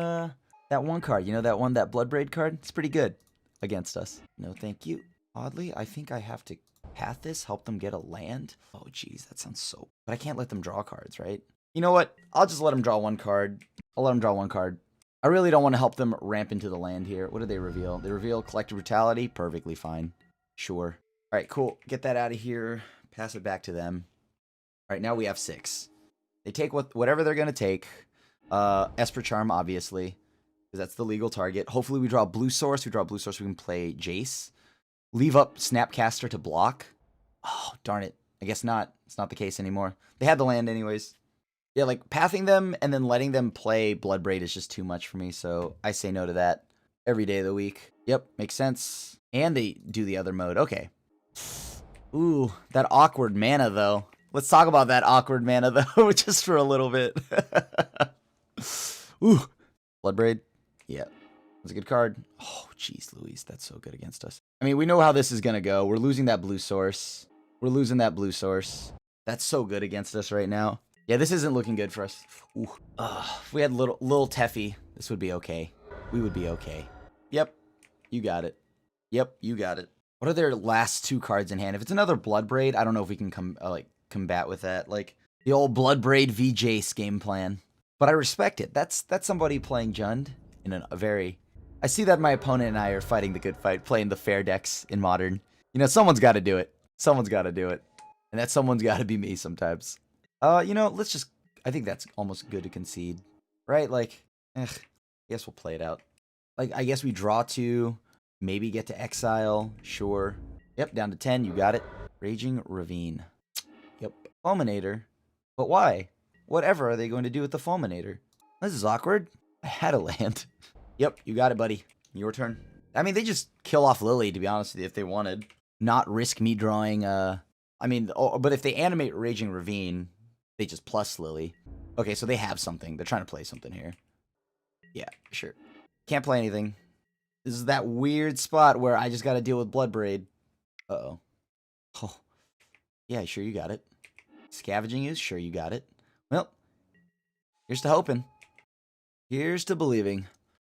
that one card. You know, that one, that Bloodbraid card? It's pretty good against us. No, thank you. Oddly, I think I have to Path this, help them get a land. Oh, jeez, that sounds so... But I can't let them draw cards, right? You know what? I'll just let them draw one card. I'll let them draw one card. I really don't want to help them ramp into the land here. What did they reveal? They reveal Collective Brutality. Perfectly fine. Sure. All right, cool. Get that out of here. Pass it back to them. All right, now we have 6. They take whatever they're going to take. Esper Charm, obviously, because that's the legal target. Hopefully we draw Blue Source. We draw Blue Source, we can play Jace. Leave up Snapcaster to block. Oh, darn it. I guess not. It's not the case anymore. They had the land anyways. Yeah, like, pathing them and then letting them play Bloodbraid is just too much for me, so I say no to that every day of the week. Yep, makes sense. And they do the other mode. Okay. Ooh, that awkward mana, though. Let's talk about that awkward mana, though, just for a little bit. Ooh. Bloodbraid? Yeah. That's a good card. Oh, jeez, Louise. That's so good against us. I mean, we know how this is going to go. We're losing that blue source. We're losing that blue source. That's so good against us right now. Yeah, this isn't looking good for us. Ooh. If we had little Teffy, this would be okay. We would be okay. Yep, you got it. Yep, you got it. What are their last 2 cards in hand? If it's another Bloodbraid, I don't know if we can combat with that. Like the old Bloodbraid v Jace game plan. But I respect it. That's somebody playing Jund in a very... I see that my opponent and I are fighting the good fight, playing the fair decks in Modern. You know, someone's got to do it. Someone's got to do it. And that someone's got to be me sometimes. You know, let's just... I think that's almost good to concede. Right? Like, I guess we'll play it out. Like, I guess we draw 2, maybe get to exile. Sure. Yep, down to 10. You got it. Raging Ravine. Yep. Fulminator. But why? Whatever are they going to do with the Fulminator? This is awkward. I had a land. Yep, you got it, buddy. Your turn. I mean, they just kill off Lily, to be honest with you, if they wanted. Not risk me drawing, I mean, but if they animate Raging Ravine... They just plus Lily. Okay, so they have something. They're trying to play something here. Yeah, sure. Can't play anything. This is that weird spot where I just got to deal with Bloodbraid. Uh-oh. Oh. Yeah, sure you got it. Scavenging is? Sure you got it. Well, here's to hoping. Here's to believing.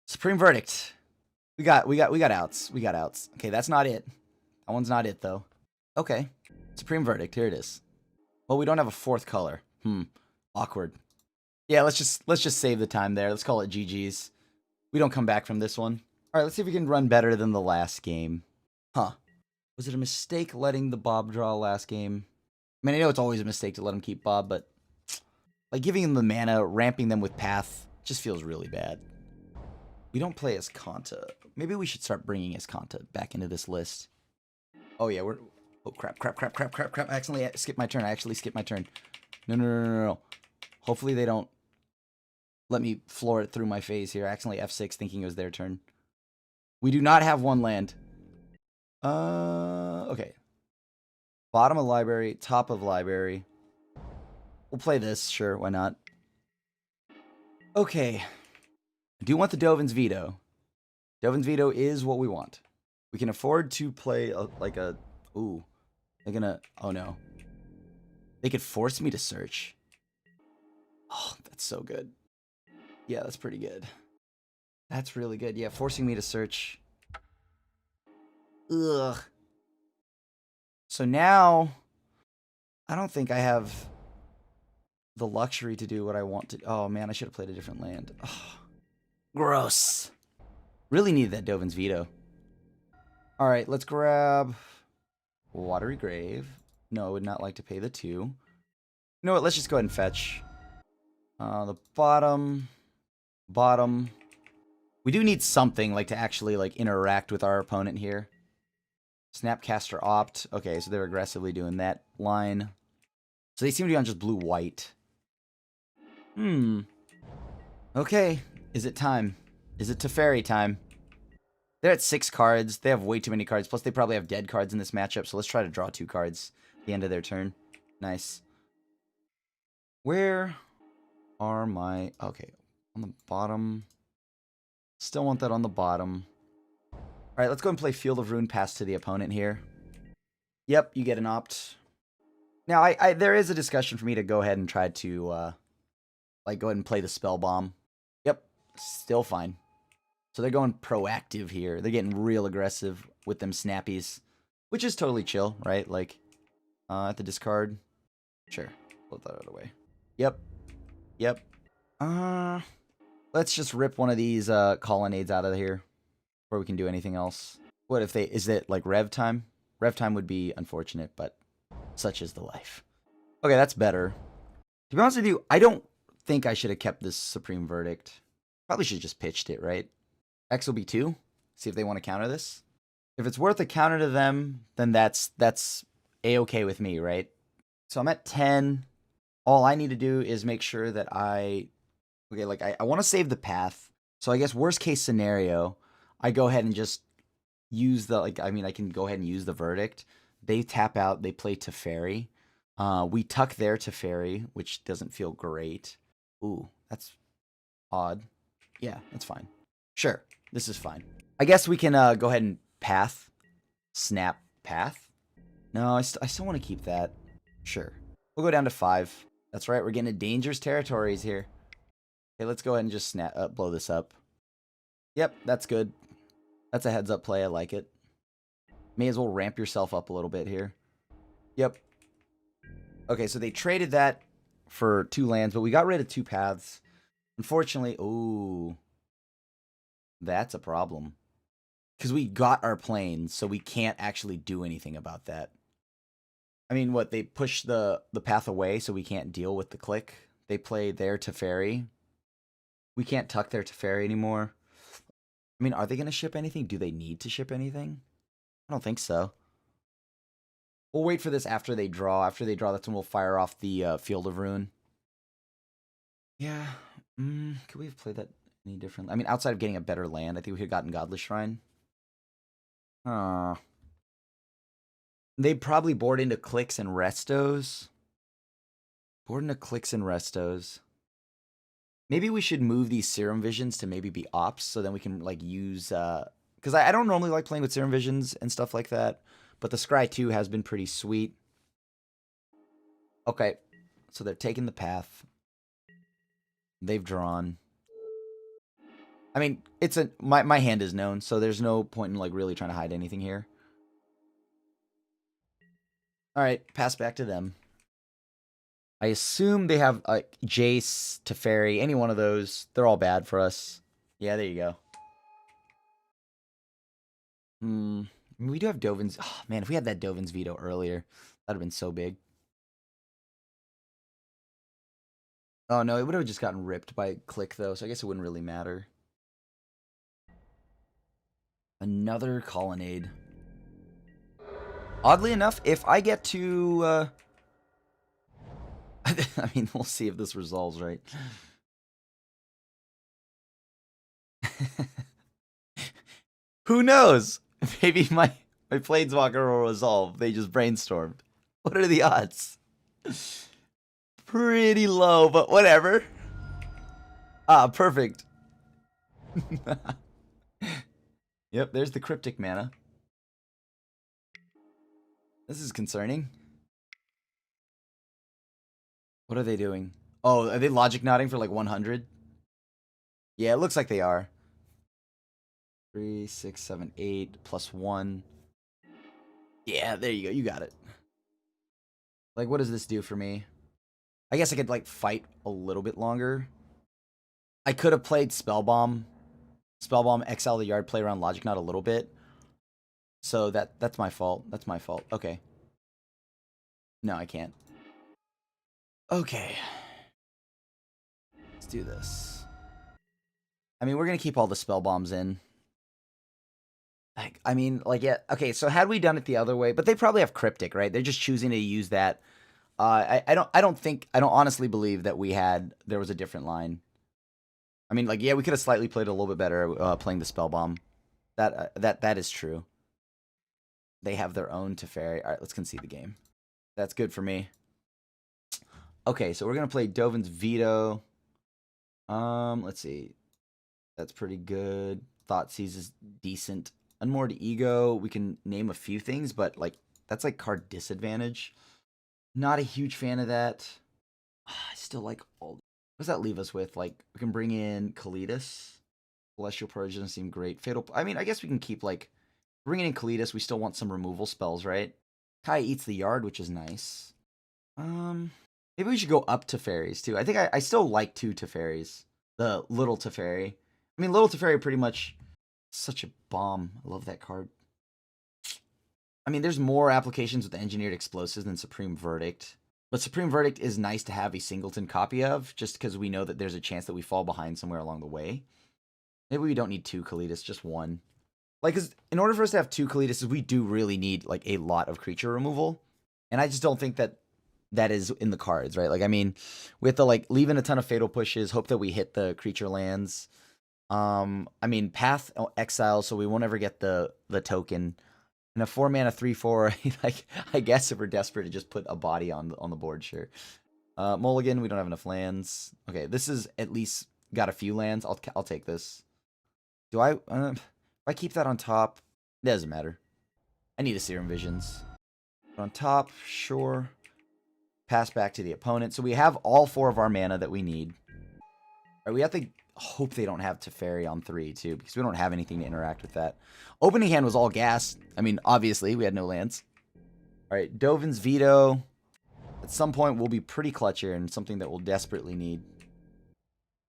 Supreme Verdict. We got outs. We got outs. Okay, that's not it. That one's not it, though. Okay. Supreme Verdict. Here it is. Well, we don't have a 4th color. Awkward. Yeah, let's just save the time there. Let's call it GG's. We don't come back from this one. All right, let's see if we can run better than the last game. Huh. Was it a mistake letting the Bob draw last game? I mean, I know it's always a mistake to let him keep Bob, but like giving him the mana, ramping them with Path, just feels really bad. We don't play Escanta. Maybe we should start bringing Escanta back into this list. Oh, yeah, we're... Oh, crap. I accidentally skipped my turn. I actually skipped my turn. No. Hopefully they don't let me floor it through my face here. I accidentally F6 thinking it was their turn. We do not have 1 land. Okay. Bottom of library, top of library. We'll play this, sure, why not? Okay. I do want the Dovin's Veto. Dovin's Veto is what we want. We can afford to play ooh. They're gonna... Oh, no. They could force me to search. Oh, that's so good. Yeah, that's pretty good. That's really good. Yeah, forcing me to search. Ugh. So now, I don't think I have the luxury to do what I want to. Oh man, I should have played a different land. Oh, gross. Really needed that Dovin's Veto. All right, let's grab Watery Grave. No, I would not like to pay the 2. You know what? Let's just go ahead and fetch. The bottom. We do need something like to actually like interact with our opponent here. Snapcaster Opt. Okay, so they're aggressively doing that line. So they seem to be on just blue-white. Okay, is it time? Is it Teferi time? They're at 6 cards. They have way too many cards. Plus, they probably have dead cards in this matchup. So let's try to draw 2 cards at the end of their turn. Nice. Where are my... Okay, on the bottom. Still want that on the bottom. All right, let's go and play Field of Ruin pass to the opponent here. Yep, you get an opt. Now, there is a discussion for me to go ahead and try to, like, go ahead and play the Spell Bomb. Yep, still fine. So they're going proactive here. They're getting real aggressive with them snappies, which is totally chill, right? Like, at the discard. Sure, put that out of the way. Yep. Let's just rip one of these colonnades out of here before we can do anything else. What if they... Is it, like, Rev time? Rev time would be unfortunate, but such is the life. Okay, that's better. To be honest with you, I don't think I should have kept this Supreme Verdict. Probably should have just pitched it, right? X will be 2. See if they want to counter this. If it's worth a counter to them, then that's A-okay with me, right? So I'm at 10. All I need to do is make sure that I want to save the path. So I guess worst case scenario, I go ahead and just use the, I can go ahead and use the Verdict. They tap out, they play Teferi. We tuck their Teferi, which doesn't feel great. Ooh, that's odd. Yeah, that's fine. Sure, this is fine. I guess we can go ahead and path. Snap path. No, I still want to keep that. Sure. We'll go down to 5. That's right, we're getting into dangerous territories here. Okay, let's go ahead and just blow this up. Yep, that's good. That's a heads-up play. I like it. May as well ramp yourself up a little bit here. Yep. Okay, so they traded that for 2 lands, but we got rid of 2 paths. Unfortunately, ooh, that's a problem. Because we got our planes, so we can't actually do anything about that. I mean, what, they push the path away so we can't deal with the click? They play their Teferi. We can't tuck their Teferi anymore. I mean, are they going to ship anything? Do they need to ship anything? I don't think so. We'll wait for this after they draw. After they draw, that's when we'll fire off the Field of Ruin. Yeah. Could we have played that any differently? I mean, outside of getting a better land, I think we could have gotten Godless Shrine. They probably board into clicks and restos. Board into clicks and restos. Maybe we should move these Serum Visions to maybe be ops, so then we can, like, use... Because I don't normally like playing with Serum Visions and stuff like that, but the Scry 2 has been pretty sweet. Okay, so they're taking the path. They've drawn. I mean, it's my hand is known, so there's no point in, like, really trying to hide anything here. Alright, pass back to them. I assume they have Jace, Teferi, any one of those. They're all bad for us. Yeah, there you go. We do have Dovin's... Oh, man, if we had that Dovin's Veto earlier, that would have been so big. Oh, no, it would have just gotten ripped by click, though, so I guess it wouldn't really matter. Another Colonnade. Oddly enough, if I get to... I mean, we'll see if this resolves, right? Who knows? Maybe my Planeswalker will resolve. They just brainstormed. What are the odds? Pretty low, but whatever. Ah, perfect. Yep, there's the Cryptic Mana. This is concerning. What are they doing? Oh, are they logic nodding for like 100? Yeah, it looks like they are. 3, 6, 7, 8, +1. Yeah, there you go. You got it. Like, what does this do for me? I guess I could, like, fight a little bit longer. I could have played Spellbomb. Spellbomb, exile the yard, play around Logic Knot a little bit. So that's my fault. That's my fault. Okay. No, I can't. Okay. Let's do this. I mean, we're going to keep all the spell bombs in. Like, I mean, like, yeah. Okay, so had we done it the other way, but they probably have Cryptic, right? They're just choosing to use that. I don't honestly believe that there was a different line. I mean, like, yeah, we could have slightly played a little bit better playing the spell bomb. That is true. They have their own Teferi. All right, let's concede the game. That's good for me. Okay, so we're gonna play Dovin's Veto. Let's see. That's pretty good. Thoughtseize is decent. Unmoored Ego, we can name a few things, but like that's like card disadvantage. Not a huge fan of that. I still like all. What does that leave us with? Like we can bring in Kalidas. Celestial Purge doesn't seem great. Fatal. I mean, I guess we can keep like bringing in Kalidas. We still want some removal spells, right? Kai eats the yard, which is nice. Maybe we should go up Teferis too. I think I still like 2 Teferis. The little Teferi. I mean, little Teferi pretty much such a bomb. I love that card. I mean, there's more applications with Engineered Explosives than Supreme Verdict. But Supreme Verdict is nice to have a singleton copy of, just because we know that there's a chance that we fall behind somewhere along the way. Maybe we don't need 2 Kalidas, just 1. Like, cause in order for us to have 2 Kalidas, we do really need, like, a lot of creature removal. And I just don't think that is in the cards, right? Like, I mean, we have to, like, leave in a ton of Fatal Pushes, hope that we hit the creature lands. I mean, Path Exile, so we won't ever get the token. And a 4-mana 3/4, like, I guess if we're desperate to just put a body on the board, sure. Mulligan, we don't have enough lands. Okay, this is at least got a few lands. I'll take this. Do I... if I keep that on top, it doesn't matter. I need a Serum Visions. But on top, sure. Pass back to the opponent. So we have all 4 of our mana that we need. Right, we have to hope they don't have Teferi on 3, too, because we don't have anything to interact with that. Opening hand was all gas. I mean, obviously, we had no lands. All right, Dovin's Veto. At some point, we'll be pretty clutch here and something that we'll desperately need.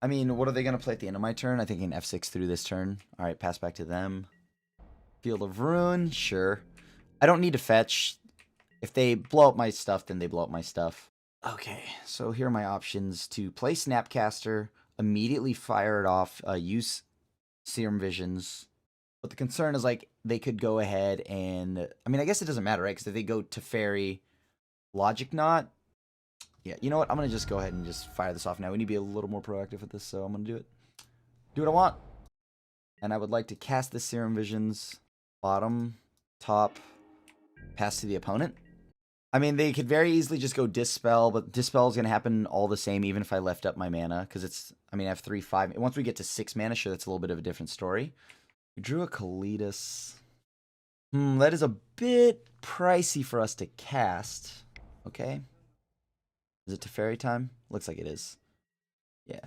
I mean, what are they going to play at the end of my turn? I think an F6 through this turn. All right, pass back to them. Field of Ruin, sure. I don't need to fetch. If they blow up my stuff, then they blow up my stuff. Okay, so here are my options. To play Snapcaster, immediately fire it off, use Serum Visions. But the concern is, like, they could go ahead and... I mean, I guess it doesn't matter, right? Because if they go Teferi, Logic Knot... Yeah, you know what? I'm going to just go ahead and just fire this off now. We need to be a little more proactive with this, so I'm going to do it. Do what I want. And I would like to cast this Serum Visions. Bottom, top, pass to the opponent. I mean, they could very easily just go Dispel, but Dispel is going to happen all the same, even if I left up my mana, because it's... I mean, I have 3, 5... Once we get to 6 mana, sure, that's a little bit of a different story. We drew a Kalidas. That is a bit pricey for us to cast. Okay. Is it Teferi time? Looks like it is. Yeah.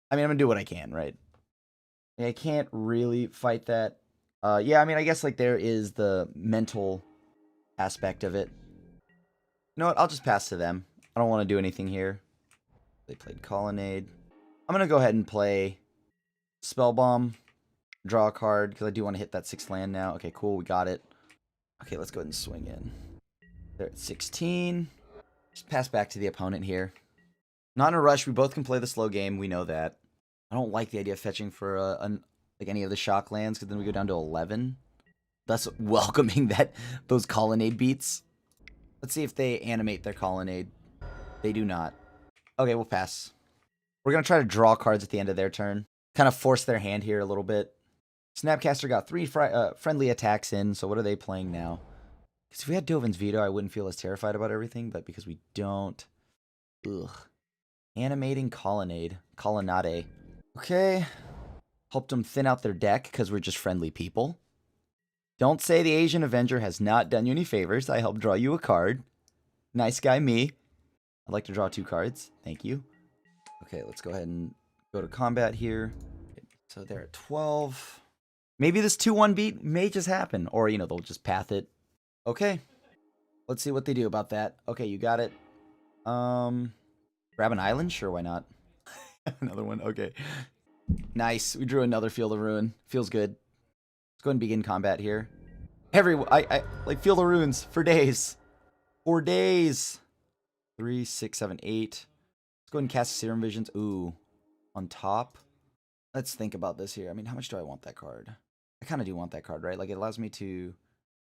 I mean, I'm going to do what I can, right? I can't really fight that. Yeah, I mean, I guess, like, there is the mental aspect of it. You know what? I'll just pass to them. I don't want to do anything here. They played Colonnade. I'm going to go ahead and play Spellbomb. Draw a card, because I do want to hit that 6th land now. Okay, cool. We got it. Okay, let's go ahead and swing in. They're at 16. Just pass back to the opponent here. Not in a rush. We both can play the slow game. We know that. I don't like the idea of fetching for like any of the shock lands, because then we go down to 11. Thus welcoming those Colonnade beats. Let's see if they animate their Colonnade. They do not. Okay, we'll pass. We're going to try to draw cards at the end of their turn. Kind of force their hand here a little bit. Snapcaster got 3 friendly attacks in, so what are they playing now? Because if we had Dovin's Veto, I wouldn't feel as terrified about everything, but because we don't... Ugh. Animating Colonnade. Colonnade. Okay. Helped them thin out their deck, because we're just friendly people. Don't say the Asian Avenger has not done you any favors. I helped draw you a card. Nice guy, me. I'd like to draw 2 cards. Thank you. Okay, let's go ahead and go to combat here. So they're at 12. Maybe this 2-1 beat may just happen. Or, they'll just path it. Okay. Let's see what they do about that. Okay, you got it. Grab an island? Sure, why not? Another one. Okay. Nice. We drew another Field of Ruin. Feels good. Let's go ahead and begin combat here. I like Field of Ruins for days. For days. 3, 6, 7, 8. Let's go ahead and cast Serum Visions. Ooh. On top. Let's think about this here. I mean, how much do I want that card? I kind of do want that card, right? Like, it allows me to...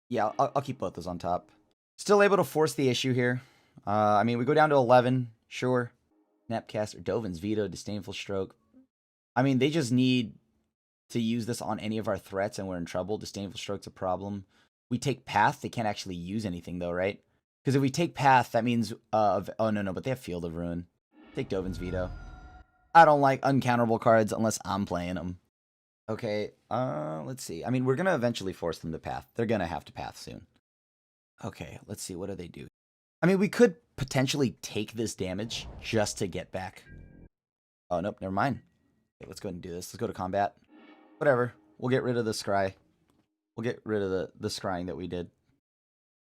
Yeah, I'll keep both those on top. Still able to force the issue here. I mean, we go down to 11. Sure. Snapcaster, Dovin's Veto, Disdainful Stroke. I mean, they just need to use this on any of our threats and we're in trouble. Disdainful Stroke's a problem. We take Path. They can't actually use anything, though, right? Because if we take Path, that means... oh, no, but they have Field of Ruin. Take Dovin's Veto. I don't like uncounterable cards unless I'm playing them. Okay, let's see. I mean, we're going to eventually force them to Path. They're going to have to Path soon. Okay, let's see. What do they do? I mean, we could potentially take this damage just to get back. Oh, nope, never mind. Okay, let's go ahead and do this. Let's go to combat. Whatever. We'll get rid of the scry. We'll get rid of the scrying that we did.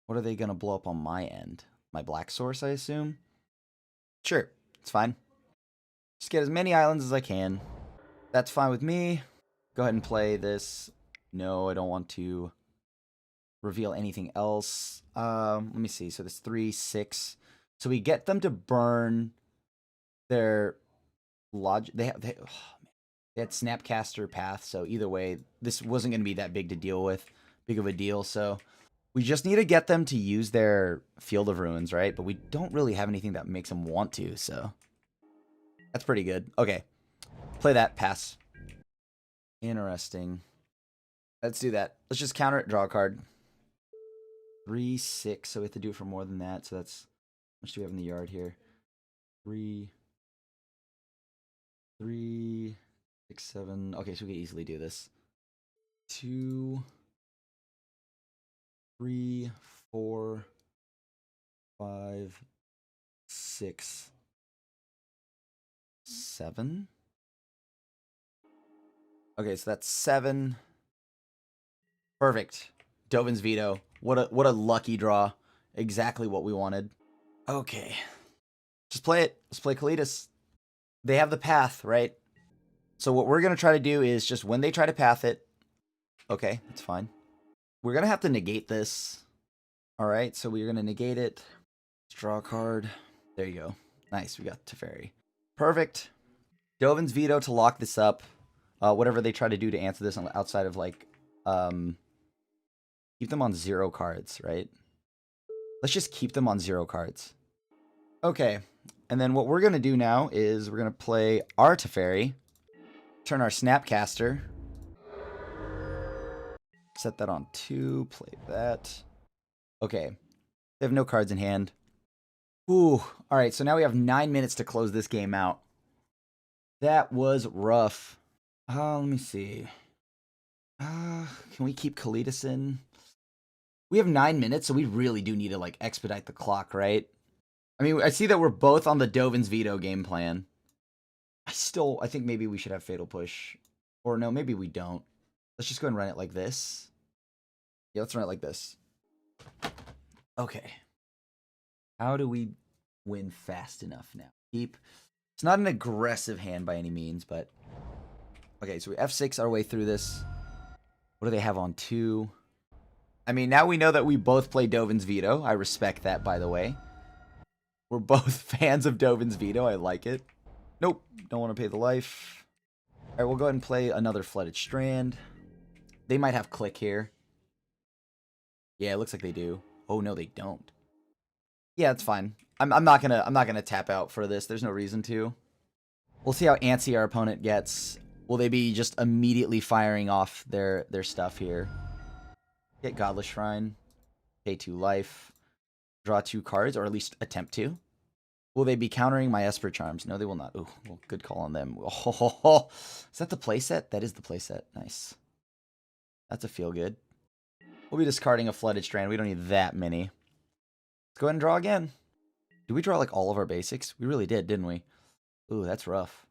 What are they going to blow up on my end? My black source, I assume? Sure, it's fine. Just get as many islands as I can. That's fine with me. Go ahead and play this. No, I don't want to reveal anything else. Let me see. So this 3, 6. So we get them to burn their logic. They had Snapcaster Path. So either way, this wasn't going to be that big of a deal. So we just need to get them to use their Field of Ruins, right? But we don't really have anything that makes them want to. So that's pretty good. Okay, play that. Pass. Interesting. Let's do that. Let's just counter it. Draw a card. 3, 6. So we have to do it for more than that. So that's... How much do we have in the yard here? 3, 6, 7. Okay, so we can easily do this. 2, 3, 4, 5, 6, 7. Okay, so that's 7. Perfect. Dovin's Veto. What a lucky draw. Exactly what we wanted. Okay. Just play it. Let's play Kalitas. They have the path, right? So what we're going to try to do is just when they try to path it. Okay, that's fine. We're going to have to negate this. All right, so we're going to negate it. Let's draw a card. There you go. Nice, we got Teferi. Perfect. Dovin's Veto to lock this up. Whatever they try to do to answer this outside of, like, keep them on 0 cards, right? Let's just keep them on 0 cards. Okay, and then what we're going to do now is we're going to play our Teferi, turn our Snapcaster, set that on 2, play that. Okay, they have no cards in hand. Ooh, all right, so now we have 9 minutes to close this game out. That was rough. Let me see. Can we keep Kalitas in? We have 9 minutes, so we really do need to, like, expedite the clock, right? I mean, I see that we're both on the Dovin's Veto game plan. I think maybe we should have Fatal Push. Or no, maybe we don't. Let's just go and run it like this. Yeah, let's run it like this. Okay. How do we win fast enough now? It's not an aggressive hand by any means, but... Okay, so we F6 our way through this. What do they have on 2? I mean, now we know that we both play Dovin's Veto. I respect that, by the way. We're both fans of Dovin's Veto. I like it. Nope. Don't want to pay the life. All right, we'll go ahead and play another Flooded Strand. They might have Click here. Yeah, it looks like they do. Oh, no, they don't. Yeah, it's fine. I'm not gonna tap out for this. There's no reason to. We'll see how antsy our opponent gets. Will they be just immediately firing off their stuff here? Get Godless Shrine. Pay 2 life. Draw 2 cards, or at least attempt to. Will they be countering my Esper Charms? No, they will not. Ooh, well, good call on them. Oh, is that the playset? That is the playset. Nice. That's a feel good. We'll be discarding a Flooded Strand. We don't need that many. Let's go ahead and draw again. Did we draw like all of our basics? We really did, didn't we? Ooh, that's rough.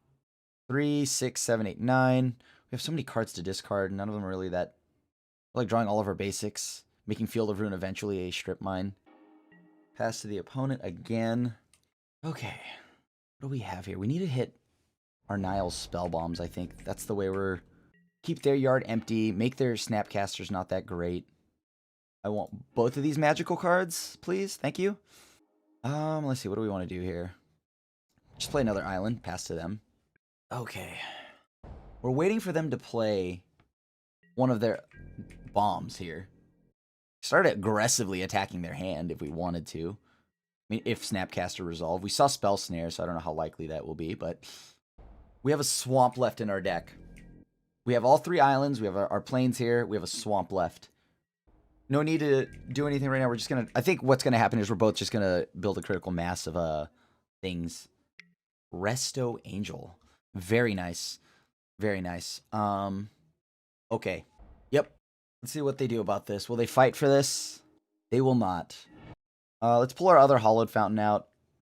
3, 6, 7, 8, 9. We have so many cards to discard. None of them are really that... I like drawing all of our basics. Making Field of Ruin eventually a strip mine. Pass to the opponent again. Okay. What do we have here? We need to hit our Nile's spell bombs, I think. That's the way we're... Keep their yard empty. Make their Snapcasters not that great. I want both of these magical cards, please. Thank you. Let's see. What do we want to do here? Just play another island. Pass to them. Okay. We're waiting for them to play one of their bombs here. Start aggressively attacking their hand if we wanted to. I mean, if Snapcaster resolve. We saw Spell Snare, so I don't know how likely that will be, but we have a swamp left in our deck. We have all 3 islands. We have our plains here. We have a swamp left. No need to do anything right now. We're just going to... I think what's going to happen is we're both just going to build a critical mass of things. Resto Angel. Very nice. Very nice. Okay. Yep. Let's see what they do about this. Will they fight for this? They will not. Let's pull our other Hollowed Fountain out.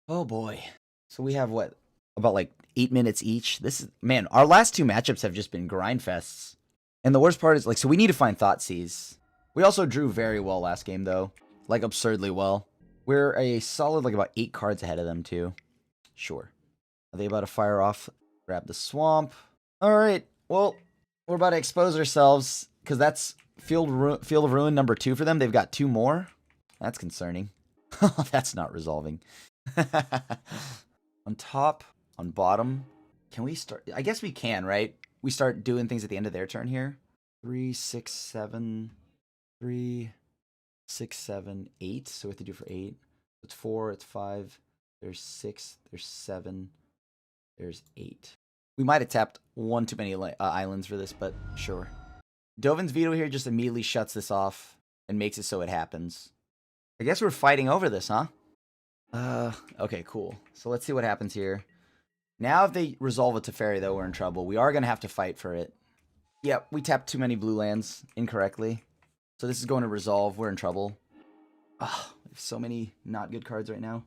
Oh, boy. So we have, what, about, like, 8 minutes each? This is... Man, our last 2 matchups have just been grind fests. And the worst part is, like, so we need to find Thoughtseize. We also drew very well last game, though. Like, absurdly well. We're a solid, like, about 8 cards ahead of them, too. Sure. Are they about to fire off? Grab the swamp. Alright, well, we're about to expose ourselves, because that's Field of Ruin number 2 for them. They've got 2 more. That's concerning. That's not resolving. On top, on bottom, can we start? I guess we can, right? We start doing things at the end of their turn here. 3, 6, 7... 3, 6, 7, 8. So we have to do for 8. It's 4, it's 5. There's 6, there's 7, there's 8. We might have tapped one too many islands for this, but sure. Dovin's Veto here just immediately shuts this off and makes it so it happens. I guess we're fighting over this, huh? Okay, cool. So let's see what happens here. Now if they resolve a Teferi, though, we're in trouble. We are going to have to fight for it. Yep, we tapped too many blue lands incorrectly. So this is going to resolve. We're in trouble. Oh, we have so many not good cards right now.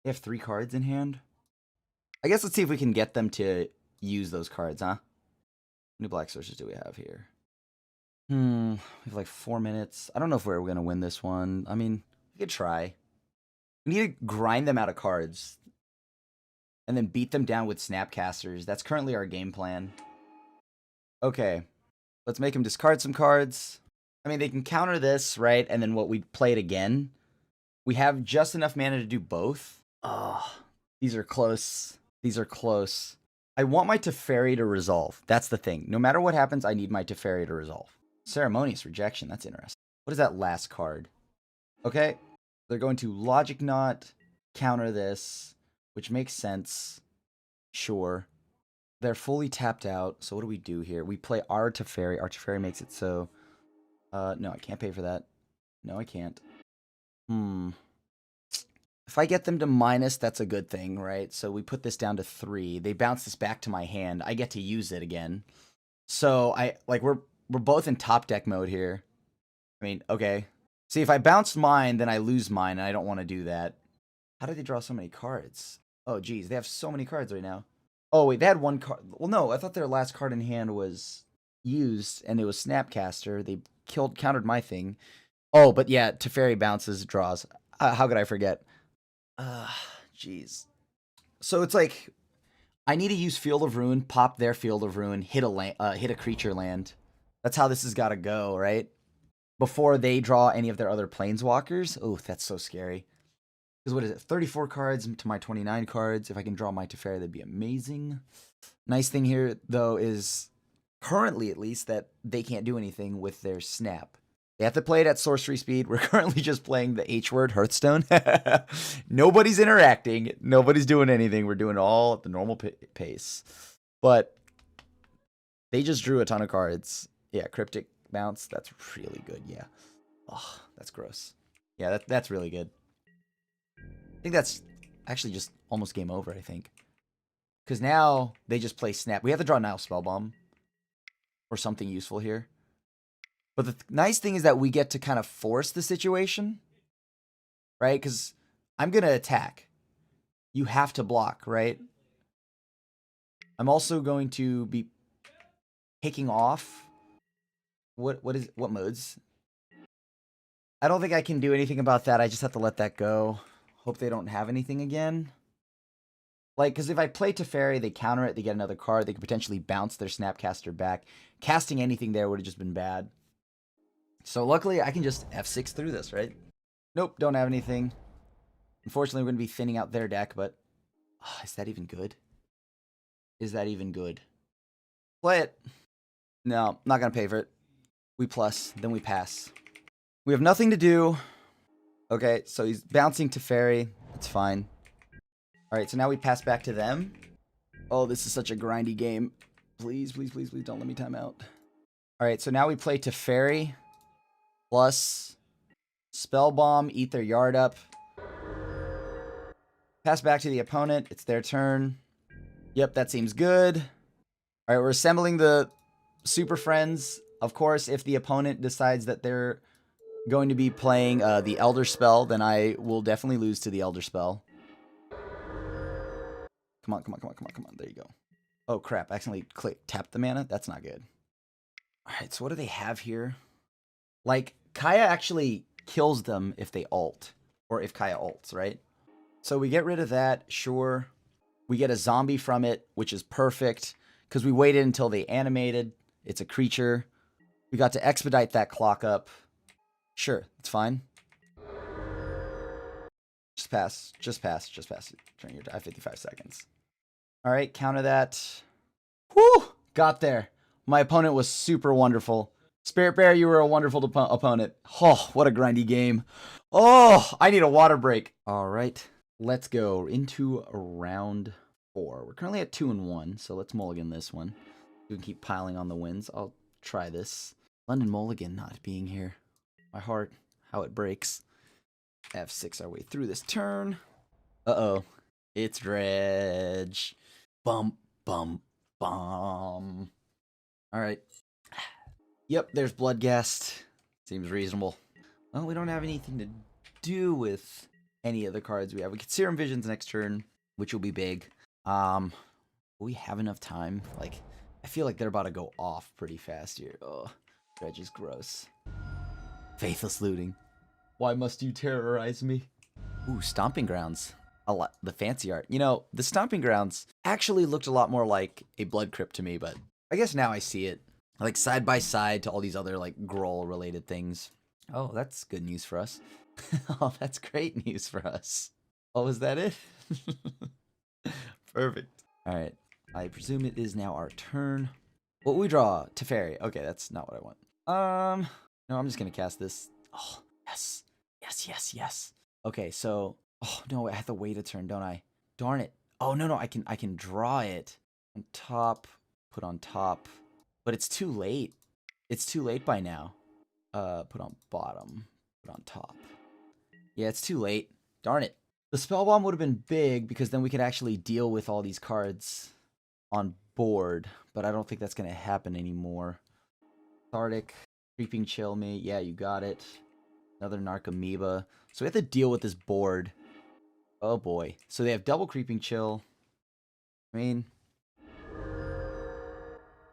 They have 3 cards in hand. I guess let's see if we can get them to use those cards, huh? How many black sources do we have here? We have like 4 minutes. I don't know if we're going to win this one. I mean, we could try. We need to grind them out of cards. And then beat them down with Snapcasters. That's currently our game plan. Okay. Let's make them discard some cards. I mean, they can counter this, right? And then what, we play it again? We have just enough mana to do both. Oh, these are close. These are close. I want my Teferi to resolve. That's the thing. No matter what happens, I need my Teferi to resolve. Ceremonious Rejection. That's interesting. What is that last card? Okay. They're going to Logic Knot, counter this, which makes sense. Sure. They're fully tapped out. So what do we do here? We play our Teferi. Our Teferi makes it so... no, I can't pay for that. No, I can't. If I get them to minus, that's a good thing, right? So we put this down to 3. They bounce this back to my hand. I get to use it again. So we're both in top deck mode here. I mean, okay. See, if I bounce mine, then I lose mine, and I don't want to do that. How did they draw so many cards? Oh, geez, they have so many cards right now. Oh, wait, they had 1 card. Well, no, I thought their last card in hand was used, and it was Snapcaster. They countered my thing. Oh, but yeah, Teferi bounces, draws. How could I forget? Jeez. So it's like, I need to use Field of Ruin, pop their Field of Ruin, hit a creature land. That's how this has got to go, right? Before they draw any of their other planeswalkers. Oh, that's so scary. Because what is it? 34 cards to my 29 cards. If I can draw my Teferi, that'd be amazing. Nice thing here, though, is currently at least that they can't do anything with their snap. They have to play it at sorcery speed. We're currently just playing the H word, Hearthstone. Nobody's interacting. Nobody's doing anything. We're doing it all at the normal pace. But they just drew a ton of cards. Yeah, Cryptic Bounce. That's really good. Yeah. Oh, that's gross. Yeah, that's really good. I think that's actually just almost game over, I think. Because now they just play Snap. We have to draw Nile Spellbomb or something useful here. But the nice thing is that we get to kind of force the situation, right? Because I'm going to attack. You have to block, right? I'm also going to be taking off. What modes? I don't think I can do anything about that. I just have to let that go. Hope they don't have anything again. Like, because if I play Teferi, they counter it, they get another card, they could potentially bounce their Snapcaster back. Casting anything there would have just been bad. So luckily, I can just F6 through this, right? Nope, don't have anything. Unfortunately, we're going to be thinning out their deck, but... is that even good? Is that even good? Play it. No, not going to pay for it. We plus, then we pass. We have nothing to do. Okay, so he's bouncing Teferi. It's fine. Alright, so now we pass back to them. Oh, this is such a grindy game. Please, please, please, please don't let me time out. Alright, so now we play Teferi. Plus Spell Bomb, eat their yard up. Pass back to the opponent. It's their turn. Yep, that seems good. Alright, we're assembling the Super Friends. Of course, if the opponent decides that they're going to be playing the Elder Spell, then I will definitely lose to the Elder Spell. Come on, come on, come on, come on, come on. There you go. Oh, crap. I accidentally tapped the mana? That's not good. Alright, so what do they have here? Like, Kaya actually kills them if they ult. Or if Kaya ults, right? So we get rid of that, sure. We get a zombie from it, which is perfect. Because we waited until they animated. It's a creature. We got to expedite that clock up. Sure, it's fine. Just pass. Just pass. Just pass. Turn your die 55 seconds. Alright, counter that. Whew! Got there. My opponent was super wonderful. Spirit Bear, you were a wonderful opponent. Oh, what a grindy game. Oh, I need a water break. Alright, let's go into round 4. We're currently at 2-1, so let's mulligan this one. We can keep piling on the wins. I'll try this. London Mulligan not being here. My heart, how it breaks. F6 our way through this turn. Uh-oh. It's Dredge. Bump, bump, bum. Alright. Yep, there's Bloodghast. Seems reasonable. Well, we don't have anything to do with any of the cards we have. We get Serum Visions next turn, which will be big. Will we have enough time? Like, I feel like they're about to go off pretty fast here. Oh, Dredge is gross. Faithless Looting. Why must you terrorize me? Ooh, Stomping Grounds. The fancy art. You know, the Stomping Grounds actually looked a lot more like a Blood Crypt to me, but I guess now I see it. Like, side by side to all these other, like, Groll-related things. Oh, that's good news for us. Oh, that's great news for us. Oh, was that it? Perfect. Alright, I presume it is now our turn. What will we draw? Teferi. Okay, that's not what I want. No, I'm just gonna cast this. Oh, yes. Yes, yes, yes. Okay, so... Oh, no, I have to wait a turn, don't I? Darn it. Oh, no, I can draw it. On top, put on top. But it's too late. It's too late by now. Put on bottom, put on top. Yeah, it's too late. Darn it. The Spell Bomb would have been big because then we could actually deal with all these cards on board. But I don't think that's going to happen anymore. Cathartic, Creeping Chill me. Yeah, you got it. Another Narcomoeba. So we have to deal with this board. Oh boy. So they have double Creeping Chill. I mean...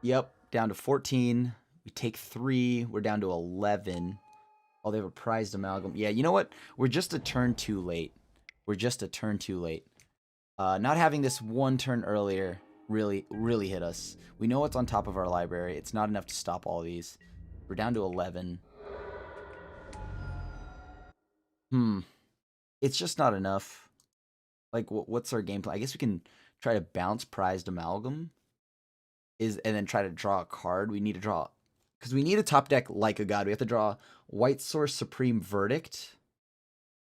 Yep, down to 14. We take 3. We're down to 11. Oh, they have a prized amalgam. Yeah, you know what? We're just a turn too late. We're just a turn too late. Not having this one turn earlier really hit us. We know what's on top of our library. It's not enough to stop all these. We're down to 11. It's just not enough. Like, what's our game plan? I guess we can try to bounce prized amalgam. And then try to draw a card. We need to draw... Because we need a top deck like a god. We have to draw White Source Supreme Verdict.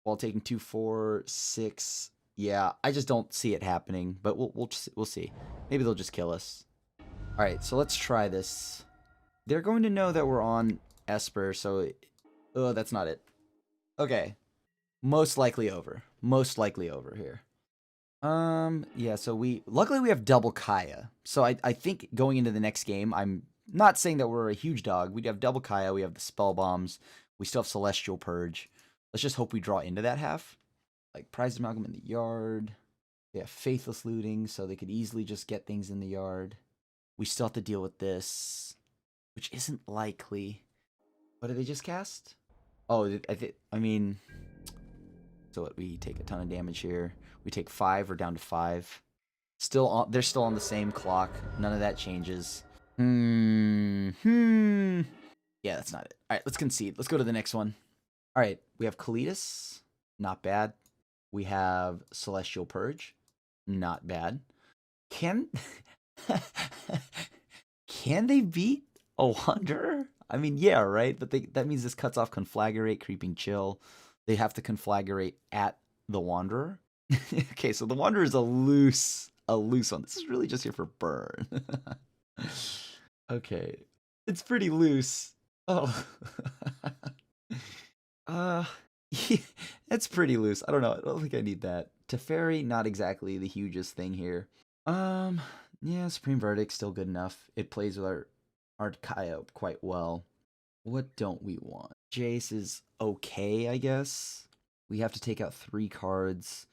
While taking 2, 4, 6. Yeah, I just don't see it happening. But we'll see. Maybe they'll just kill us. Alright, so let's try this. They're going to know that we're on Esper, so... Oh, that's not it. Okay. Most likely over. Most likely over here. Yeah, so luckily we have double Kaya. So I think going into the next game, I'm not saying that we're a huge dog. We have double Kaya, we have the Spell Bombs, we still have Celestial Purge. Let's just hope we draw into that half. Like, Prized Amalgam in the yard. They have Faithless Looting, so they could easily just get things in the yard. We still have to deal with this, which isn't likely. What did they just cast? Oh, I mean, so what, we take a ton of damage here. We take 5, we're down to 5. Still on, they're still on the same clock. None of that changes. Yeah, that's not it. All right, let's concede. Let's go to the next one. All right, we have Kalitas. Not bad. We have Celestial Purge. Not bad. Can can they beat a Wanderer? I mean, yeah, right? But that means this cuts off Conflagrate, Creeping Chill. They have to Conflagrate at the Wanderer. Okay, so the Wanderer is a loose one. This is really just here for burn. Okay. It's pretty loose. Oh. It's pretty loose. I don't know. I don't think I need that. Teferi, not exactly the hugest thing here. Yeah, Supreme Verdict, still good enough. It plays with our Kaya quite well. What don't we want? Jace is okay, I guess. We have to take out 3 cards.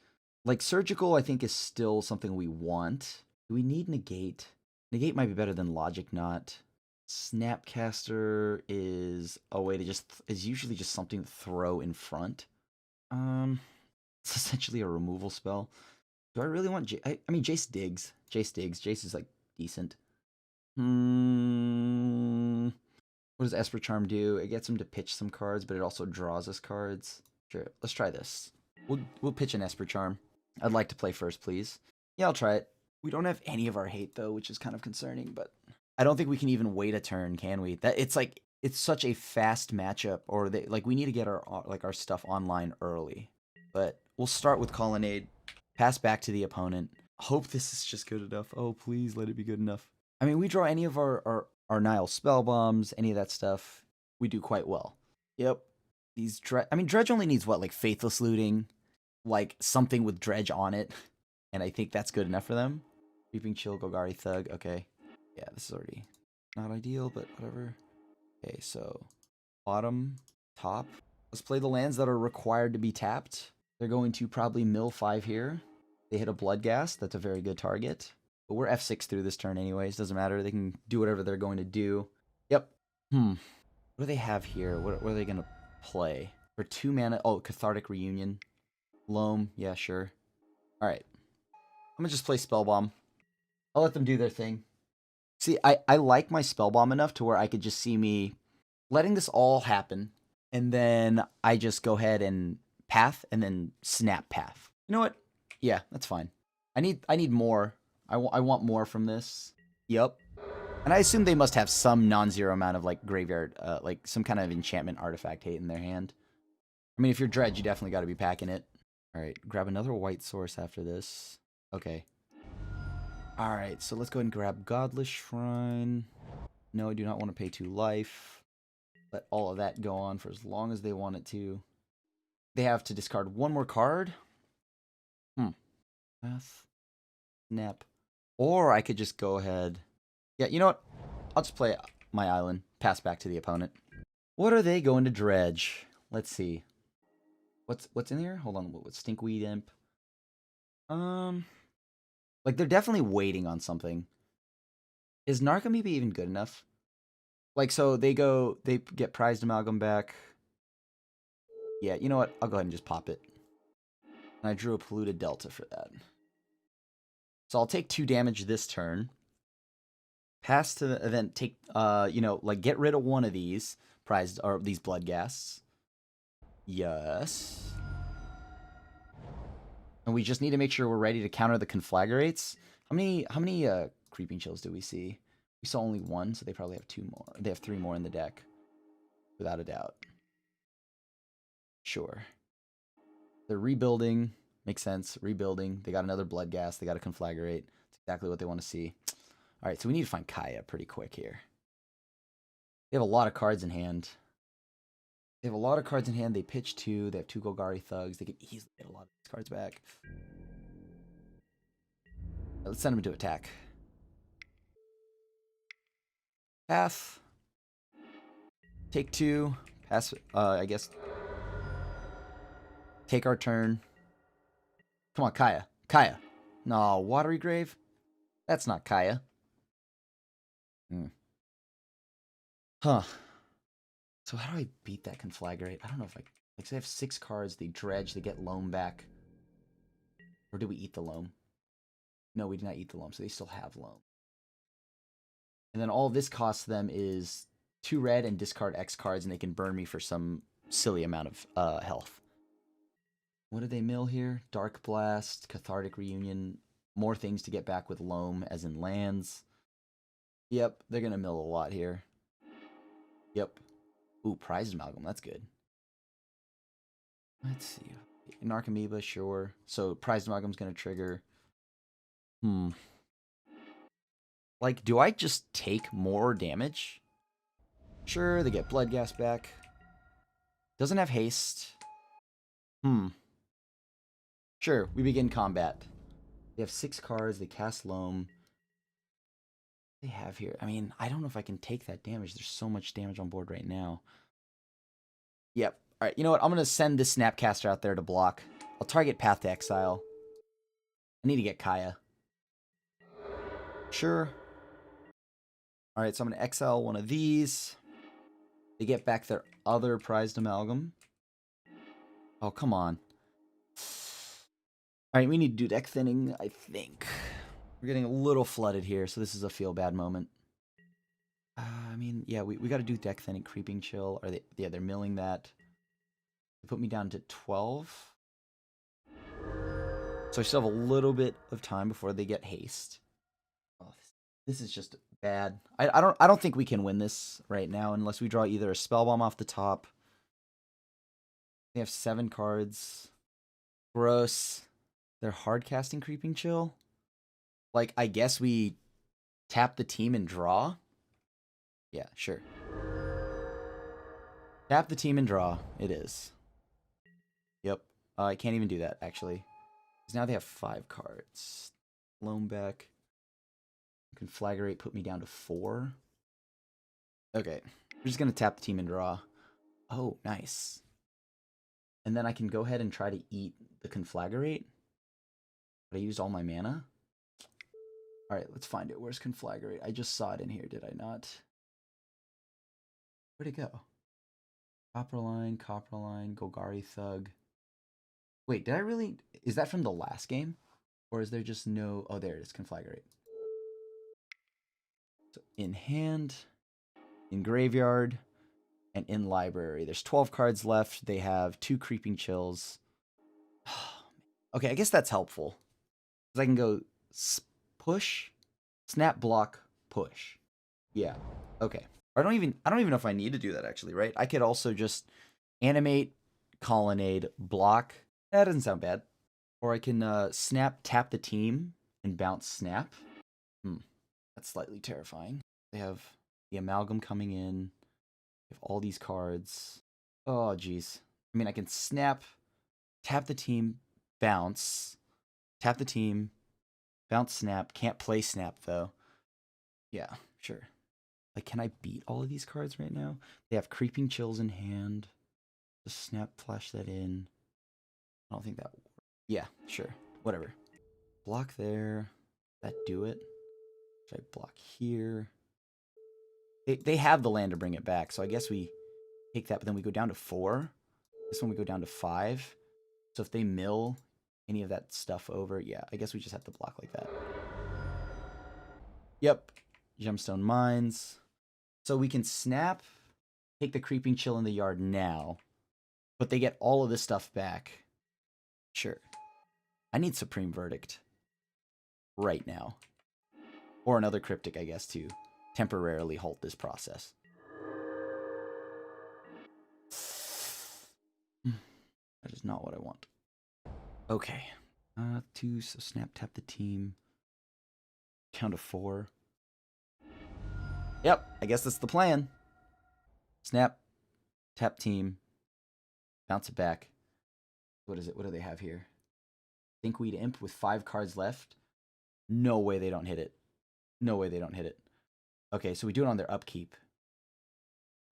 Like, Surgical, I think, is still something we want. Do we need Negate? Negate might be better than Logic Knot. Snapcaster is a way to is usually just something to throw in front. It's essentially a removal spell. Do I really want I mean, Jace digs. Jace is, like, decent. What does Esper Charm do? It gets him to pitch some cards, but it also draws us cards. Sure, let's try this. We'll pitch an Esper Charm. I'd like to play first, please. Yeah, I'll try it. We don't have any of our hate, though, which is kind of concerning, but I don't think we can even wait a turn, can we? It's such a fast matchup, or we need to get our stuff online early. But we'll start with Colonnade, pass back to the opponent. Hope this is just good enough. Oh, please let it be good enough. I mean, we draw any of our Nile spell bombs, any of that stuff, we do quite well. Yep. Dredge only needs what, like Faithless Looting, like something with Dredge on it, and I think that's good enough for them. Creeping Chill, Golgari Thug, okay. Yeah, this is already not ideal, but whatever. Okay, so bottom, top. Let's play the lands that are required to be tapped. They're going to probably mill 5 here. They hit a Bloodghast, that's a very good target. But we're F6 through this turn anyways, doesn't matter. They can do whatever they're going to do. Yep. What do they have here? What are they going to play? For 2 mana, oh, Cathartic Reunion. Loam, yeah, sure. Alright. I'm going to just play Spellbomb. I'll let them do their thing. See, I like my Spellbomb enough to where I could just see me letting this all happen, and then I just go ahead and path, and then snap path. You know what? Yeah, that's fine. I need more. I want more from this. Yep. And I assume they must have some non-zero amount of, like, graveyard, like, some kind of enchantment artifact hate in their hand. I mean, if you're Dredge, you definitely got to be packing it. Alright, grab another white source after this. Okay. Alright, so let's go ahead and grab Godless Shrine. No, I do not want to pay 2 life. Let all of that go on for as long as they want it to. They have to discard 1 more card. Path. Snap. Or I could just go ahead. Yeah, you know what? I'll just play my island. Pass back to the opponent. What are they going to dredge? Let's see. What's in here? Hold on. What Stinkweed Imp? Like, they're definitely waiting on something. Is Narcomoeba even good enough? Like, so they get Prized Amalgam back. Yeah, you know what? I'll go ahead and just pop it. And I drew a Polluted Delta for that. So I'll take 2 damage this turn. Pass to the event, take, like, get rid of one of these prized, or these Bloodghasts. Yes. And we just need to make sure we're ready to counter the Conflagrates. How many Creeping Chills do we see? We saw only 1, so they probably have 2 more. They have 3 more in the deck. Without a doubt. Sure. They're rebuilding. Makes sense. Rebuilding. They got another Bloodghast. They got a Conflagrate. It's exactly what they want to see. Alright, so we need to find Kaya pretty quick here. They have a lot of cards in hand. They pitch 2. They have 2 Golgari Thugs. They can easily get a lot of these cards back. Let's send them to attack. Path. Take 2. Pass, I guess. Take our turn. Come on, Kaya. Kaya. No, Watery Grave? That's not Kaya. Huh. So how do I beat that Conflagrate? I don't know if I... Like, so I have 6 cards. They dredge. They get loam back. Or did we eat the loam? No, we did not eat the loam, so they still have loam. And then all this costs them is 2 red and discard X cards, and they can burn me for some silly amount of health. What did they mill here? Dark Blast, Cathartic Reunion, more things to get back with loam, as in lands. Yep, they're going to mill a lot here. Yep. Ooh, Prized Amalgam, that's good. Let's see. Narcomoeba, sure. So Prized Amalgam's going to trigger. Like, do I just take more damage? Sure, they get Blood Gas back. Doesn't have haste. Sure, we begin combat. They have 6 cards, they cast Loam. They have here. I mean, I don't know if I can take that damage. There's so much damage on board right now. Yep. Alright, you know what? I'm going to send this Snapcaster out there to block. I'll target Path to Exile. I need to get Kaya. Sure. Alright, so I'm going to exile one of these. They get back their other Prized Amalgam. Oh, come on. Alright, we need to do deck thinning, I think. We're getting a little flooded here, so this is a feel-bad moment. I mean, yeah, we got to do deck thinning. Creeping Chill. Are they? Yeah, they're milling that. They put me down to 12. So I still have a little bit of time before they get haste. Oh, this is just bad. I don't think we can win this right now unless we draw either a Spellbomb off the top. They have 7 cards. Gross. They're hard casting Creeping Chill. Like, I guess we tap the team and draw. Yeah, sure. Tap the team and draw. It is. Yep. I can't even do that, actually. Because now they have 5 cards. Loam back. Conflagrate put me down to 4. Okay. We're just going to tap the team and draw. Oh, nice. And then I can go ahead and try to eat the Conflagrate. But I used all my mana. Alright, let's find it. Where's Conflagrate? I just saw it in here, did I not? Where'd it go? Copperline, Golgari Thug. Wait, did I really... Is that from the last game? Or is there just no... Oh, there it is, Conflagrate. So, in hand, in graveyard, and in library. There's 12 cards left. They have 2 Creeping Chills. Okay, I guess that's helpful. Because I can go push, snap, block, push. Yeah, okay. I don't even know if I need to do that, actually, right? I could also just animate, colonnade, block. That doesn't sound bad. Or I can snap, tap the team, and bounce snap. That's slightly terrifying. They have the Amalgam coming in. They have all these cards. Oh, jeez. I mean, I can snap, tap the team, bounce, tap the team, bounce snap. Can't play snap, though. Yeah, sure. Like, can I beat all of these cards right now? They have Creeping Chills in hand. Just snap, flash that in. I don't think that works. Yeah, sure. Whatever. Block there. That do it? Should I block here? They have the land to bring it back, so I guess we take that, but then we go down to 4. This one we go down to 5. So if they mill any of that stuff over, yeah, I guess we just have to block like that. Yep. Gemstone Mines. So we can snap, take the Creeping Chill in the yard now, but they get all of this stuff back. Sure. I need Supreme Verdict right now. Or another Cryptic, I guess, to temporarily halt this process. That is not what I want. Okay. 2, so snap, tap the team. Count to 4. Yep, I guess that's the plan. Snap, tap team, bounce it back. What is it? What do they have here? Thinkweed Imp with 5 cards left. No way they don't hit it. No way they don't hit it. Okay, so we do it on their upkeep.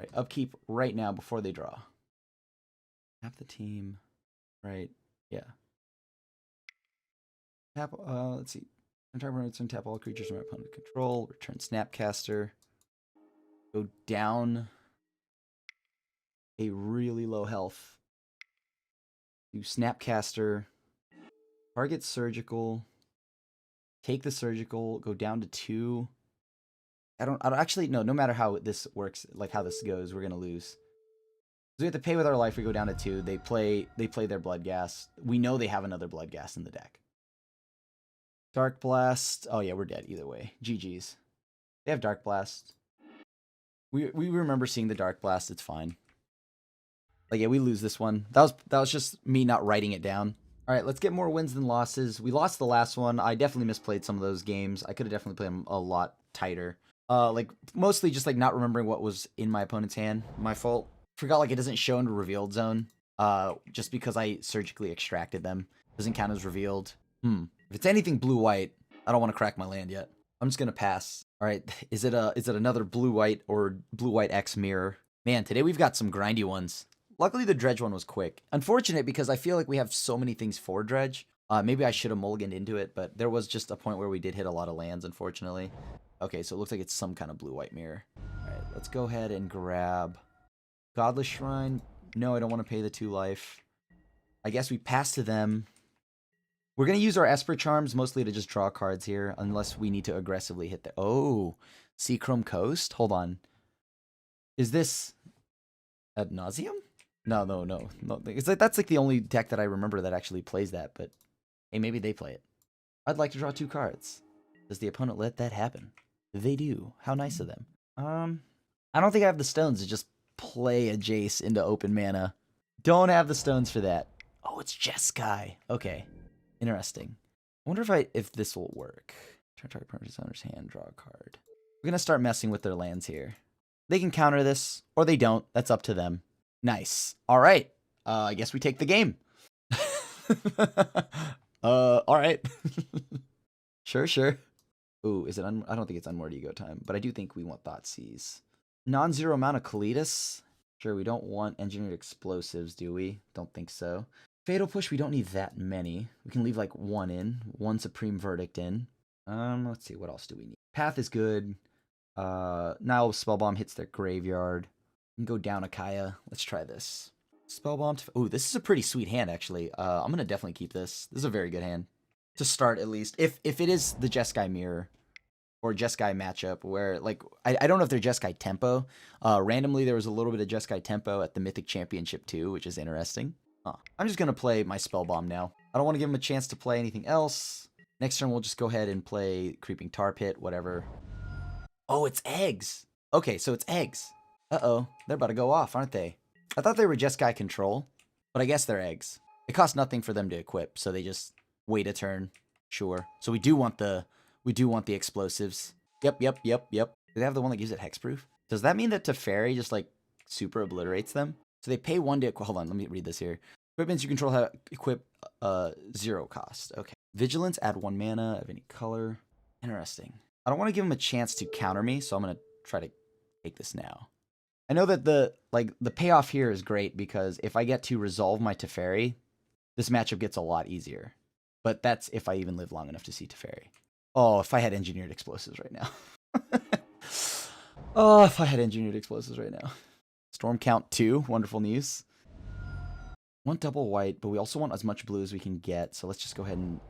Right, upkeep right now before they draw. Tap the team. Right, yeah. Tap, let's see. Tap all creatures from my opponent control. Return Snapcaster. Go down a really low health. Do Snapcaster. Target surgical. Take the surgical. Go down to 2. I don't actually, no matter how this works, like how this goes, we're going to lose. So we have to pay with our life. We go down to 2. They play their Blood Gas. We know they have another Blood Gas in the deck. Dark Blast. Oh yeah, we're dead either way. GG's. They have Dark Blast. We remember seeing the Dark Blast. It's fine. Like, yeah, we lose this one. That was just me not writing it down. All right, let's get more wins than losses. We lost the last one. I definitely misplayed some of those games. I could have definitely played them a lot tighter. Like, mostly just, like, not remembering what was in my opponent's hand. My fault. Forgot, like, it doesn't show into revealed zone. Just because I surgically extracted them. Doesn't count as revealed. If it's anything blue-white, I don't want to crack my land yet. I'm just gonna pass. All right, is it another blue-white or blue-white X mirror? Man, today we've got some grindy ones. Luckily, the dredge one was quick. Unfortunate because I feel like we have so many things for dredge. Maybe I should have mulliganed into it, but there was just a point where we did hit a lot of lands, unfortunately. Okay, so it looks like it's some kind of blue-white mirror. All right, let's go ahead and grab Godless Shrine. No, I don't want to pay the 2 life. I guess we pass to them. We're going to use our Esper Charms mostly to just draw cards here, unless we need to aggressively hit the... Oh, Seachrome Coast? Hold on. Is this ad nauseum? No. It's like, that's like the only deck that I remember that actually plays that, but hey, maybe they play it. I'd like to draw 2 cards. Does the opponent let that happen? They do. How nice of them. I don't think I have the stones to just play a Jace into open mana. Don't have the stones for that. Oh, it's Jeskai. Okay. Interesting. I wonder if this will work. Turn target permanent's owner's hand, draw a card. We're gonna start messing with their lands here. They can counter this, or they don't. That's up to them. Nice. All right. I guess we take the game. All right. Sure. Ooh, is it? I don't think it's Unmoored Ego time, but I do think we want Thoughtseize. Non-zero amount of Kalitas. Sure, we don't want Engineered Explosives, do we? Don't think so. Fatal Push, we don't need that many. We can leave like 1 in, 1 Supreme Verdict in. Let's see, what else do we need? Path is good. Now Spellbomb hits their graveyard. We can go down a Kaya. Let's try this. Spellbomb. Ooh, this is a pretty sweet hand, actually. I'm gonna definitely keep this. This is a very good hand. To start, at least. If it is the Jeskai Mirror, or Jeskai matchup, where, like, I don't know if they're Jeskai Tempo. Randomly, there was a little bit of Jeskai Tempo at the Mythic Championship, too, which is interesting. I'm just going to play my Spellbomb now. I don't want to give him a chance to play anything else. Next turn, we'll just go ahead and play Creeping Tar Pit, whatever. Oh, it's eggs. Okay, so it's eggs. Uh-oh, they're about to go off, aren't they? I thought they were Jeskai Control, but I guess they're eggs. It costs nothing for them to equip, so they just wait a turn. Sure. So we do want the explosives. Yep. Do they have the one that gives it hexproof? Does that mean that Teferi just, like, super obliterates them? So they pay 1 to... Hold on, let me read this here. Equipments you control have equip 0 cost. Okay. Vigilance, add 1 mana of any color. Interesting. I don't want to give him a chance to counter me, so I'm going to try to take this now. I know that the payoff here is great, because if I get to resolve my Teferi, this matchup gets a lot easier. But that's if I even live long enough to see Teferi. Oh, if I had Engineered Explosives right now. Oh, if I had Engineered Explosives right now. Storm count 2. Wonderful news. Want double white, but we also want as much blue as we can get. So let's just go ahead and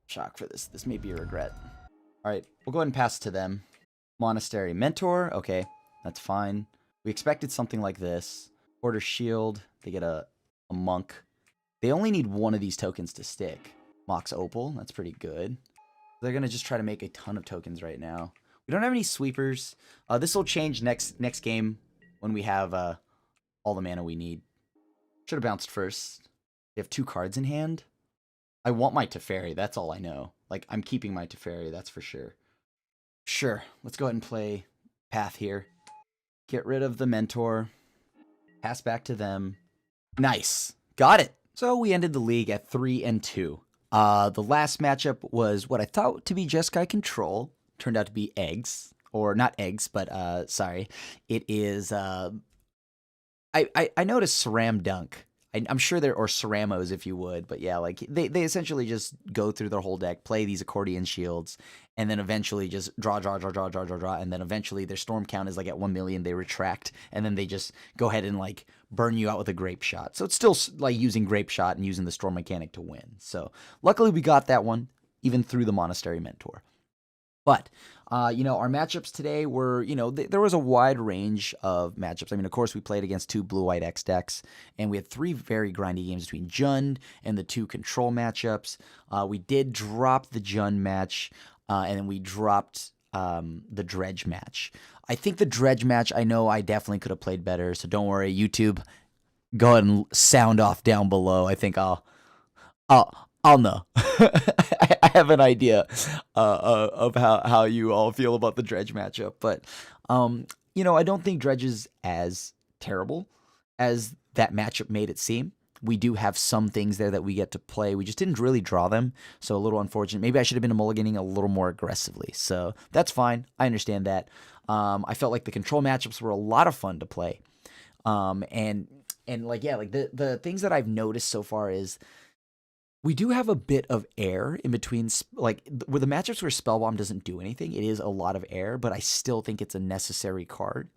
shock for this. This may be a regret. All right, we'll go ahead and pass it to them. Monastery Mentor. Okay, that's fine. We expected something like this. Order Shield. They get a monk. They only need 1 of these tokens to stick. Mox Opal. That's pretty good. They're going to just try to make a ton of tokens right now. We don't have any sweepers. This will change next game when we have all the mana we need. Should have bounced first. They have 2 cards in hand. I want my Teferi. That's all I know. Like, I'm keeping my Teferi. That's for sure. Sure. Let's go ahead and play Path here. Get rid of the Mentor. Pass back to them. Nice. Got it. So we ended the league at 3-2. The last matchup was what I thought to be Jeskai Control. Turned out to be eggs. Or not eggs, but sorry. It is I noticed Sram Dunk. I'm sure they're, or Ceramos if you would, but yeah, like they essentially just go through their whole deck, play these accordion shields, and then eventually just draw, and then eventually their storm count is like at 1 million, they retract, and then they just go ahead and like burn you out with a grape shot. So it's still like using grape shot and using the storm mechanic to win. So luckily we got that one, even through the Monastery Mentor. But, our matchups today were, there was a wide range of matchups. I mean, of course, we played against 2 Blue-White X decks, and we had 3 very grindy games between Jund and the 2 control matchups. We did drop the Jund match, and then we dropped the Dredge match. I think the Dredge match, I know I definitely could have played better, so don't worry, YouTube. Go ahead and sound off down below. I think I'll know. I have an idea of how you all feel about the Dredge matchup. But, I don't think Dredge is as terrible as that matchup made it seem. We do have some things there that we get to play. We just didn't really draw them, so a little unfortunate. Maybe I should have been mulliganing a little more aggressively. So that's fine. I understand that. I felt like the control matchups were a lot of fun to play. And the things that I've noticed so far is we do have a bit of air in between, like where the matchups where Spellbomb doesn't do anything. It is a lot of air, but I still think it's a necessary card.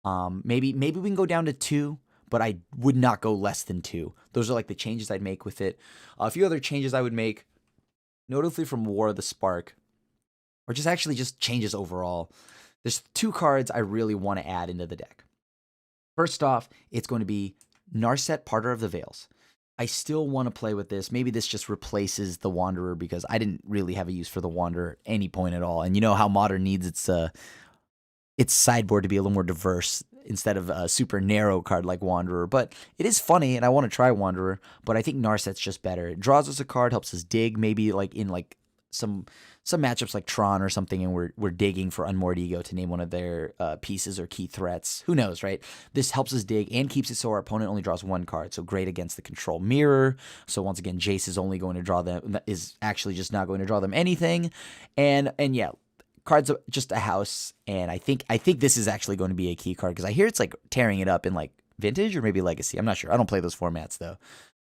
Maybe we can go down to 2, but I would not go less than 2. Those are like the changes I'd make with it. A few other changes I would make, notably from War of the Spark, or just changes overall. There's 2 cards I really want to add into the deck. First off, it's going to be Narset, Parter of the Veils. I still want to play with this. Maybe this just replaces the Wanderer because I didn't really have a use for the Wanderer at any point at all. And you know how Modern needs its sideboard to be a little more diverse instead of a super narrow card like Wanderer. But it is funny, and I want to try Wanderer, but I think Narset's just better. It draws us a card, helps us dig, maybe like in like some matchups like Tron or something, and we're digging for Unmoored Ego to name one of their pieces or key threats. Who knows, right? This helps us dig and keeps it so our opponent only draws 1 card. So great against the control mirror. So once again, Jace is only going to draw them, is actually just not going to draw them anything. And yeah, cards just a house. And I think this is actually going to be a key card because I hear it's like tearing it up in like Vintage or maybe Legacy. I'm not sure. I don't play those formats though.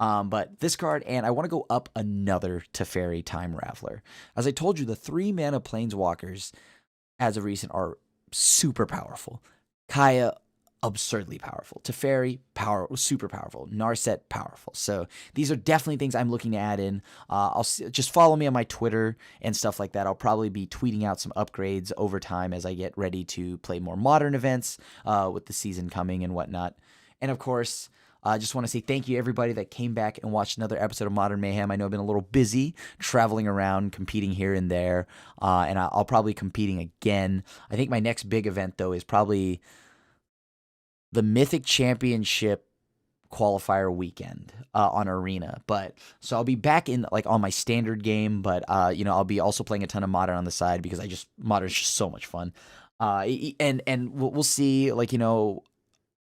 But this card, and I want to go up another Teferi Time Raveler. As I told you, the 3 mana Planeswalkers, as of recent, are super powerful. Kaya, absurdly powerful. Teferi, super powerful. Narset, powerful. So these are definitely things I'm looking to add in. Just follow me on my Twitter and stuff like that. I'll probably be tweeting out some upgrades over time as I get ready to play more Modern events with the season coming and whatnot. And of course, I just want to say thank you to everybody that came back and watched another episode of Modern Mayhem. I know I've been a little busy traveling around, competing here and there, and I'll probably be competing again. I think my next big event, though, is probably the Mythic Championship qualifier weekend on Arena. So I'll be back in like on my standard game, but I'll be also playing a ton of Modern on the side because Modern is just so much fun. And we'll see,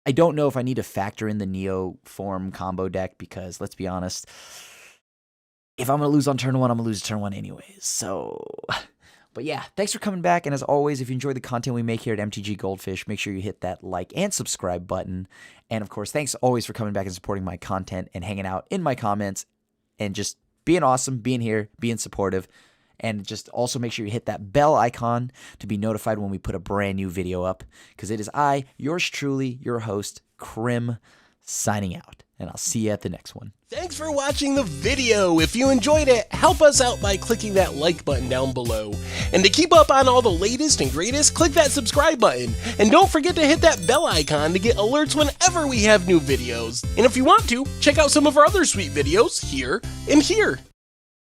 I don't know if I need to factor in the Neo form combo deck because, let's be honest, if I'm going to lose on turn 1, I'm going to lose turn 1 anyways. So, but yeah, thanks for coming back. And as always, if you enjoy the content we make here at MTGGoldfish, make sure you hit that like and subscribe button. And of course, thanks always for coming back and supporting my content and hanging out in my comments and just being awesome, being here, being supportive. And just also make sure you hit that bell icon to be notified when we put a brand new video up. Because it is I, yours truly, your host, Krim, signing out. And I'll see you at the next one. Thanks for watching the video. If you enjoyed it, help us out by clicking that like button down below. And to keep up on all the latest and greatest, click that subscribe button. And don't forget to hit that bell icon to get alerts whenever we have new videos. And if you want to, check out some of our other sweet videos here and here.